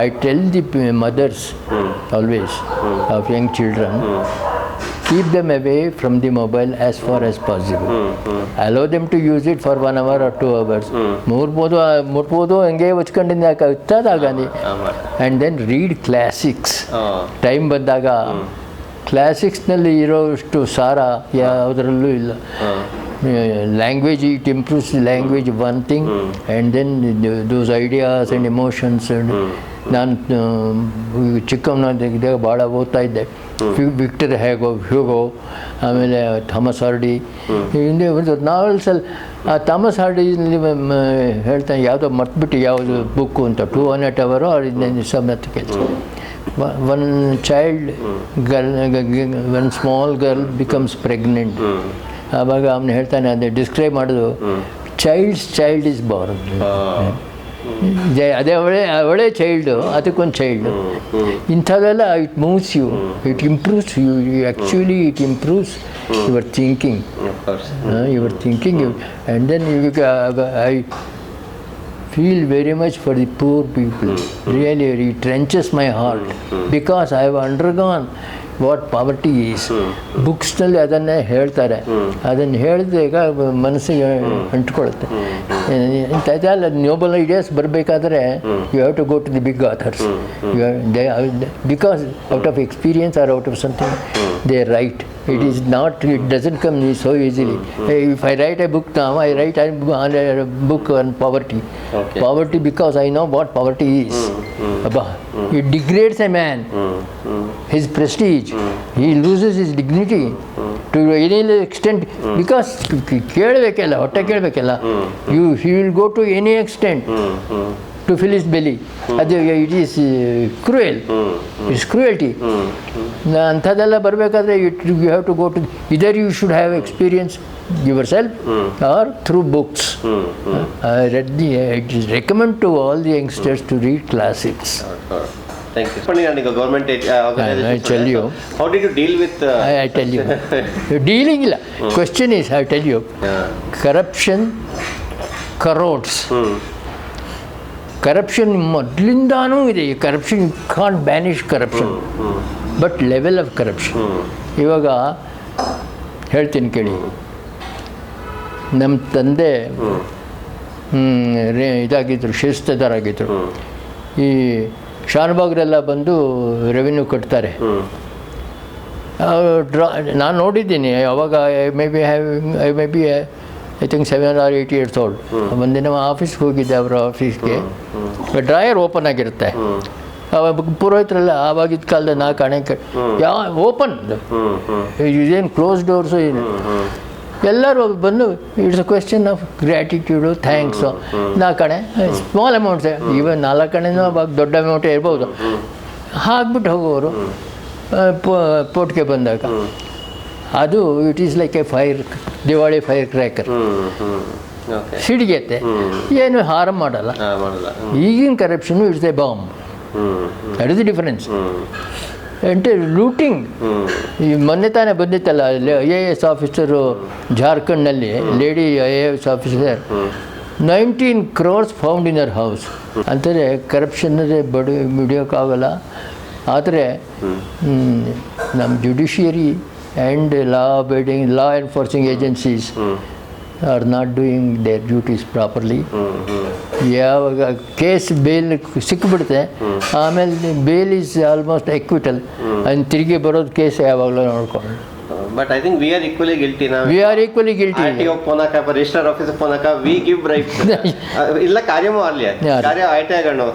I tell the mothers always of young children, keep them away from the mobile as far as possible. Allow them to use it for 1 hour or 2 hours. ಮುಟ್ಬೋದು ಹಂಗೆ ಹೊಚ್ಕೊಂಡಿಂದ ಹಚ್ಚೋದಾಗಲಿ. And then read classics. Time ಬಂದಾಗ ಕ್ಲಾಸಿಕ್ಸ್ನಲ್ಲಿ ಇರೋಷ್ಟು ಸಾರ ಯಾವುದರಲ್ಲೂ ಇಲ್ಲ. Language, it improves the language, one thing, and then those ideas and emotions. ನಾನು ಚಿಕ್ಕವನಾಗಿದ್ದಾಗ ಭಾಳ ಓದ್ತಾ ಇದ್ದೆ. ವಿಕ್ಟರ್ ಹ್ಯೂಗೋ, ಆಮೇಲೆ ಥಾಮಸ್ ಹಾರ್ಡಿ, ಹಿಂದೆ ಒಂದು ನಾವೆಲ್ಸಲ್ಲಿ ಥಾಮಸ್ ಹಾರ್ಡಿನಲ್ಲಿ ಹೇಳ್ತಾನೆ, ಯಾವುದೋ ಮರ್ತ್ಬಿಟ್ಟು ಯಾವುದು ಬುಕ್ಕು ಅಂತ, 200 hours or ಸಮತ್ ಕೆಲಸ. One child girl, one small girl becomes pregnant. ಆವಾಗ ಅವನು ಹೇಳ್ತಾನೆ, ಅದೇ ಡಿಸ್ಕ್ರೈಬ್ ಮಾಡೋದು, ಚೈಲ್ಡ್ ಈಸ್ ಬಾರ್ನ್. ಅದೇ ಅವಳೇ ಚೈಲ್ಡು, ಅದಕ್ಕೊಂದು ಚೈಲ್ಡು. ಇಂಥದ್ದೆಲ್ಲ it moves you, it improves you, actually it improves your thinking. And then I feel very much for the poor people. Really, it trenches my heart because I have undergone what poverty is. ಬುಕ್ಸ್ನಲ್ಲಿ ಅದನ್ನೇ ಹೇಳ್ತಾರೆ, ಅದನ್ನು ಹೇಳಿದಾಗ ಮನಸ್ಸಿಗೆ ಅಂಟ್ಕೊಳುತ್ತೆ. ಇಂಥದ್ದೆಲ್ಲ ನೋಬಲ್ ಐಡಿಯಾಸ್ ಬರಬೇಕಾದ್ರೆ you have to go to the big authors. Because out of experience or out of something they write. It doesn't come so easily. If I write a book now, I write a book on poverty. Poverty because I know what poverty is. It degrades a man, his prestige. He loses his dignity to any extent because ಕೇಳಬೇಕಲ್ಲ, ಹೊಟ್ಟೆ ಕೇಳಬೇಕಲ್ಲ. He will go to any extent to fill his belly. ಅದು it is cruel, it's cruelty. ಅಂಥದ್ದೆಲ್ಲ ಬರಬೇಕಾದ್ರೆ you have to go to either you should have experience yourself or through books. It is recommend to all the youngsters to read classics. Thank you. Government organization. I tell you. How did you deal with? I tell you. Dealing illa. Question is, I tell you. Corruption corrodes. Corruption ಮೊದಲಿಂದಾನೂ ಇದೆ. Corruption, you can't banish corruption, but level of corruption. ಇವಾಗ ಹೇಳ್ತೀನಿ ಕೇಳಿ. ನಮ್ಮ ತಂದೆ ಇದಾಗಿದ್ದರು, ಶಿಸ್ತದಾರಾಗಿದ್ದರು. ಈ ಶಾನ್ಭಾಗ್ರೆಲ್ಲ ಬಂದು ರೆವಿನ್ಯೂ ಕಟ್ತಾರೆ. ನಾನು ನೋಡಿದ್ದೀನಿ ಅವಾಗ. I may be I think 7 or 8 years old. ಒಂದಿನ ಆಫೀಸ್ಗೆ ಹೋಗಿದ್ದೆ, ಅವರ ಆಫೀಸ್ಗೆ. ಡ್ರಾಯರ್ ಓಪನ್ ಆಗಿರುತ್ತೆ. ಅವಾಗ ಪುರೋಹಿತರೆಲ್ಲ ಆವಾಗಿದ್ದ ಕಾಲದ 4 ಹಣೆ ಓಪನ್, ಇದೇನು ಕ್ಲೋಸ್ ಡೋರ್ಸು ಏನು. ಎಲ್ಲರೂ ಬಂದು it's a question of gratitude, thanks. 4 ಹಣೆ ಸ್ಮಾಲ್ ಅಮೌಂಟ್ಸೇ, ಈವನ್ 4 ಹಣೆನೂ ಅವಾಗ ದೊಡ್ಡ ಅಮೌಂಟೇ ಇರ್ಬೋದು. ಹಾಕ್ಬಿಟ್ಟು ಹೋಗೋರು ಪೋಟ್ಗೆ ಬಂದಾಗ. ಅದು it is like a Diwali fire cracker. ಸಿಡಿಗೆತ್ತೆ, ಏನು ಹಾರಂ ಮಾಡಲ್ಲ. ಈಗಿನ corruption it's a bomb. That is the difference. Looting. ಈ ಮೊನ್ನೆ ತಾನೇ ಬಂದಿತ್ತಲ್ಲ, IAS ಆಫೀಸರು ಜಾರ್ಖಂಡ್ನಲ್ಲಿ, lady IAS officer, 19 crores found in our house. ಅಂತಾರೆ ಕರಪ್ಷನ್ನೇ ಬಿಡಿಯೋಕ್ಕಾಗಲ್ಲ. ಆದರೆ ನಮ್ಮ judiciary and law enforcing agencies are not doing their duties properly. ಯಾವಾಗ ಕೇಸ್ ಬೇಲ್ ಸಿಕ್ಕಿಬಿಡುತ್ತೆ ಆಮೇಲೆ ಬೇಲ್ ಈಸ್ ಆಲ್ಮೋಸ್ಟ್ ಎಕ್ವಿಟಲ್ ಅಂಡ್ ತಿರುಗಿ ಬರೋದು ಕೇಸ್ ಯಾವಾಗಲೂ ನೋಡ್ಕೊಂಡು. But I think we are equally guilty now. We are equally guilty. RTO ಪೋನಕ ರಿಜಿಸ್ಟರ್ ಆಫೀಸ್ ಪೋನಕ we give bribes. ಇಲ್ಲ ಕಾರ್ಯಮೂ ಆಗಲಿ ಕಾರ್ಯ ಐಟಿ ಆಗಣ್ಣು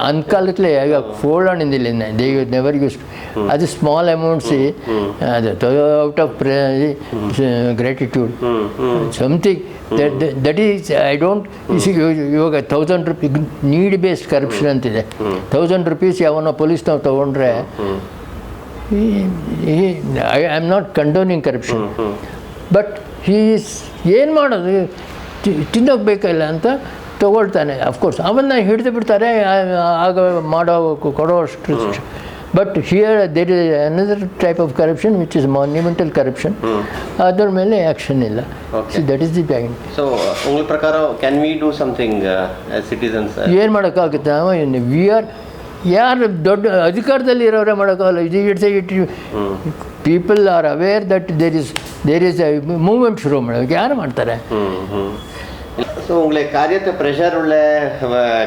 ಅಂದ್ಕಾಲತ್ಲೆ ಈಗ ಫೋಲ್ಡ್ ಆಣಿಂದಿಲ್ಲ ದೇ ನೆವರ್ ಯೂಸ್ ಅದು ಸ್ಮಾಲ್ ಅಮೌಂಟ್ಸ್ ಅದು out of gratitude something that is I don't ಇವಾಗ 1000 ರೂಪೀಸ್ ನೀಡ್ ಬೇಸ್ಡ್ ಕರಪ್ಷನ್ ಅಂತಿದೆ. 1000 ರೂಪೀಸ್ ಯಾವನೋ ಪೊಲೀಸ್ನವ್ರು ತೊಗೊಂಡ್ರೆ I am not condoning corruption, but he is ಏನು ಮಾಡೋದು ತಿನ್ನೋಕೆ ಬೇಕಲ್ಲ ಅಂತ ತೊಗೊಳ್ತಾನೆ. ಅಫ್ಕೋರ್ಸ್ ಅವನ್ನ ಹಿಡಿದು ಬಿಡ್ತಾರೆ ಆಗ ಮಾಡೋ ಕೊಡೋಷ್ಟು. But here there is another type of corruption which is monumental corruption. ಅದ್ರ ಮೇಲೆ ಆ್ಯಕ್ಷನ್ ಇಲ್ಲ. That is the point. So ಉಂಗ್ಳ ಪ್ರಕಾರ can we do something citizens? ಏನು ಮಾಡೋಕ್ಕಾಗುತ್ತೆ? ವಿ ಆರ್ ಯಾರು ದೊಡ್ಡ ಅಧಿಕಾರದಲ್ಲಿ ಇರೋರೇ ಮಾಡೋಕ್ಕಾಗಲ್ಲ. People are aware that there is a movement ಶುರು ಮಾಡೋಕ್ಕೆ ಯಾರು ಮಾಡ್ತಾರೆ? ಸೊ ಉಂಗ್ಳೆ ಕಾರ್ಯത്തെ ಪ್ರೆಷರ್ ಉಳ್ಳೆ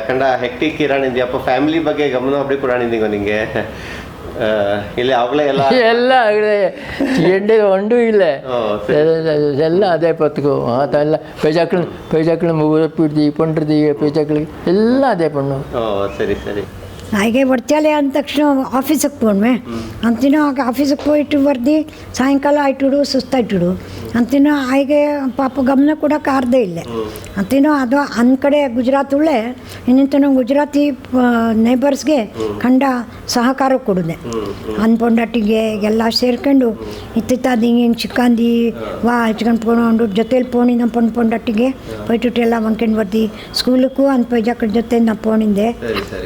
ಕಂಡ ಹೆಕ್ಟಿಕ್ ಇರಾಣಿದ್ಯ ಅಪ್ಪ ಫ್ಯಾಮಿಲಿ ಬಗ್ಗೆ ಗಮನ ಅಪ್ಪಡಿ ಕೊಡಾಣಿದ್ದೀಗ ನಿಂಗೆ ಇಲ್ಲ ಅವಳೇ ಎಲ್ಲ ಎಂಡೆ ಒಂಡೂ ಇಲ್ಲ ಎಲ್ಲ ಅದೇ ಪತ್ಕೋ ಅದೆಲ್ಲ ಪೇಜಾಕ್ಳು ಮುಗಿದ್ಬಿಡ್ದು ಪಂಡ್ರದಿ ಪೇಜಾಕ್ಳಿಗೆ ಎಲ್ಲ ಅದೇ ಪಣ್ಣು. ಸರಿ ಸರಿ. ಹಾಗೆ ಬರ್ತಾಲೆ ಅಂದ ತಕ್ಷಣ ಆಫೀಸಿಗೆ పోవడమే ಅಂತಿನೋ ಆಫೀಸಿಗೆ పోయిಟ್ಟು ಬರ್ದು ಸಾಯಂಕಾಲ ಆಯ್ತಿಡು ಸುಸ್ತಾಯ್ತಿಡು ಅಂತಿನೋ ಹಾಗೆ ಪಾಪ ಗಮನ ಕೂಡ ಕಾರ್ದೇ ಇಲ್ಲ ಅಂತಿನೋ ಅದು ಅಂದ ಕಡೆ ಗುಜರಾತ್ ಉಳ್ಳೆ ಇನ್ನಿಂತನೋ ಗುಜರಾತಿ ನೇಬರ್ಸ್ಗೆ ಖಂಡ ಸಹಕಾರ ಕೊಡಿದೆ ಅನ್ಕೊಂಡಟ್ಟಿಗೆ ಎಲ್ಲ ಸೇರ್ಕೊಂಡು ಇತ್ತಿತ್ತಾದ ಹಿಂಗೆ ಚಿಕ್ಕಂದು ಹಚ್ಕೊಂಡು ಪೋಣೊಂಡು ಜೊತೇಲಿ ಪೋಣಿನ ಪೊಂಡಟ್ಟಿಗೆ ಪೊಯ್ಟುಟ್ಟು ಎಲ್ಲ ಬಂದ್ಕೊಂಡು ಬರ್ದು ಸ್ಕೂಲಕ್ಕೂ ಅಂದ್ ಪೈಜಾಕಳ ಜೊತೆ ನಾ ಪೋಣಿಂದೆ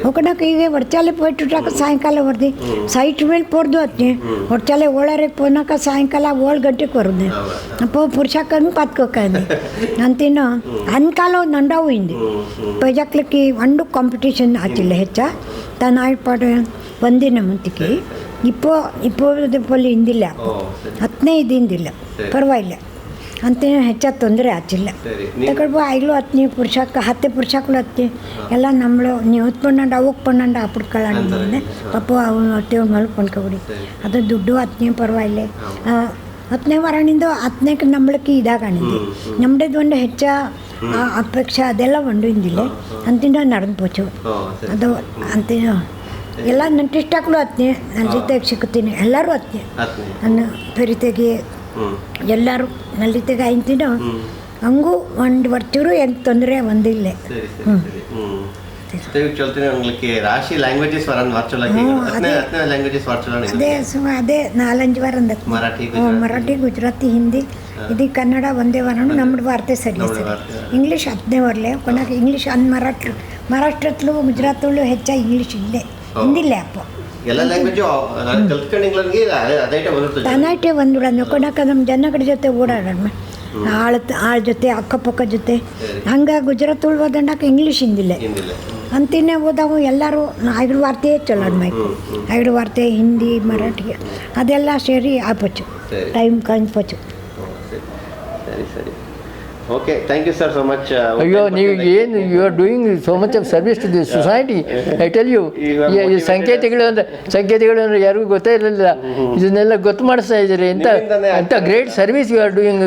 ಹೋಗೋಣಕ್ಕೆ ಈಗ ಹೊಡ್ಚಾಲೆ ಪೋಯ್ಟುಟ್ಟಾಕ ಸಾಯಂಕಾಲ ಬರ್ದು ಸೈಟ್ ಮೇಲೆ ಪೋರ್ದು ಹತ್ನಿ ಹೊಡ್ಚಾಲೆ ಓಳಾರಿಗೆ ಪೋನಾಕ ಸಾಯಂಕಾಲ 7 ಗಂಟೆಗೆ ಬರೋದು ಅಪ್ಪ ಪುರುಷಕ್ಕನ್ನು ಪತ್ಕೋಕಂದು ಅಂತಿನೋ ಅನ್ಕಾಲ ನಂಡಾವು ಹಿಂದೆ ಪೈಜಾಕ್ಲಕ್ಕೆ ಒಂದು ಕಾಂಪಿಟೇಷನ್ ಆಚಿಲ್ಲ ಹೆಚ್ಚ ತಾನು ಆಯ್ಪಾಡು ಒಂದಿನ ಮುಂತಿಗೆ ಇಪ್ಪಲ್ಲಿ ಹಿಂದಿಲ್ಲ 15 ಹಿಂದಿಲ್ಲ ಪರವಾಗಿಲ್ಲ ಅಂತೇನು ಹೆಚ್ಚಾಗಿ ತೊಂದರೆ ಆಚಿಲ್ಲ ತಗೊಳ್ಬೋ ಆಗ್ಲೂ ಹತ್ನಿ ಹತ್ತೆ ಪುರುಷಕ್ಕಳು ಹತ್ತಿ ಎಲ್ಲ ನಮ್ಮಳು ನೀವು ಹೊತ್ಕೊಂಡ ಅವಕ್ಕೆ ಪಣ್ಣಂಡ ಅಪ್ಪಡ್ಕೊಳ್ಳೋಣ ಪಾಪ ಅವನು ಹೊಟ್ಟೆ ಮಲ್ಗೆ ಕೊಂಡ್ಕೊಬಿಡಿ ಅದು ದುಡ್ಡು ಹತ್ತನೇ ಪರವಾಗಿಲ್ಲ 10ನೇ ವಾರಣಿಂದ 10ನೇಕ್ಕೆ ನಂಬಳಕ್ಕೆ ಇದಾಗಣಿದ್ದೆ ನಮ್ಮದು ಒಂದು ಹೆಚ್ಚ ಅಪೇಕ್ಷೆ ಅದೆಲ್ಲ ಒಂದು ಹಿಂದಿಲ್ಲ ಅಂತಿನ ನಡೆದು ಪೋಚು ಅದು ಅಂತಿನ ಎಲ್ಲ ನಂಟಿಷ್ಟಾಕ್ಳು ಹತ್ನಿ ನನ್ನ ಜೊತೆಗೆ ಸಿಕ್ಕುತ್ತೀನಿ ಎಲ್ಲರೂ ಹತ್ನಿ ನನ್ನ ಪೆರಿತೆಗೆ ಎಲ್ಲರೂ ನಲ್ಲಿತೆಗೆ ಆಯ್ತಿನೋ ಹಂಗೂ ಒಂದು ಬರ್ತಿರು ಏನು ತೊಂದರೆ ಒಂದಿಲ್ಲ. ರಾಶಿ ಲ್ಯಾಂಗ್ವೇಜಸ್ ಅದೇ 4-5 ವಾರ ಮರಾಠಿ ಗುಜರಾತಿ ಹಿಂದಿ ಇದು ಕನ್ನಡ ಒಂದೇ ವಾರ ನಮ್ಮದು ವಾರ್ತೆ ಸರಿ ಇಂಗ್ಲೀಷ್ 10ನೇ ವಾರಲೇ ಕೊನಾಗ ಇಂಗ್ಲೀಷ್ ಮಹಾರಾಷ್ಟ್ರತ್ಲು ಗುಜರಾತಲ್ಲೂ ಹೆಚ್ಚಾಗಿ ಇಂಗ್ಲೀಷ್ ಇಲ್ಲೇ ಹಿಂದಿಲ್ಲ ಅಪ್ಪ ತಾನಾಯ್ಟೆ ಬಂದ್ಬಿಡೋದು ಕೊಡಕ ನಮ್ಮ ಜನಗಳ ಜೊತೆ ಓಡಾಡೋಣ ಆಳ ಜೊತೆ ಅಕ್ಕಪಕ್ಕ ಜೊತೆ ಹಂಗೆ ಗುಜರಾತ್ ಹೋದಂಡಾಕ ಇಂಗ್ಲೀಷ್ ಹಿಂದಿಲ್ಲ ಅಂತಿನೇ ಓದಾವು ಎಲ್ಲರೂ 5 ವಾರ್ತೆ ಚಲೋದು ಮೈಕು 5 ವಾರ್ತೆ ಹಿಂದಿ ಮರಾಠಿ ಅದೆಲ್ಲ ಸೇರಿ ಆಪಚ್ಚು ಟೈಮ್ ಕಳ್ಪಚ್ಚು. ಸರಿ ಸರಿ. Okay, thank you sir so much. ಅಯ್ಯೋ ನೀವು ಏನು you are doing so much of service to this society. I tell you ಈ ಸಂಕೇತಿಗಳು ಅಂದರೆ ಯಾರಿಗೂ ಗೊತ್ತೇ ಇರಲಿಲ್ಲ. ಇದನ್ನೆಲ್ಲ ಗೊತ್ತು ಮಾಡಿಸ್ತಾ ಇದ್ದೀರಿ. ಎಂಥ great service you are doing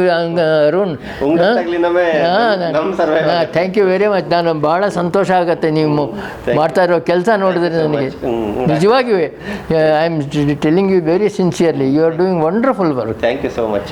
Arun. Thank you very much. ನಾನು ಭಾಳ ಸಂತೋಷ ಆಗುತ್ತೆ ನೀವು ಮಾಡ್ತಾ ಇರೋ ಕೆಲಸ ನೋಡಿದ್ರೆ ನನಗೆ ನಿಜವಾಗಿಯೂ. I am telling you very sincerely you are doing wonderful work. Thank you so much.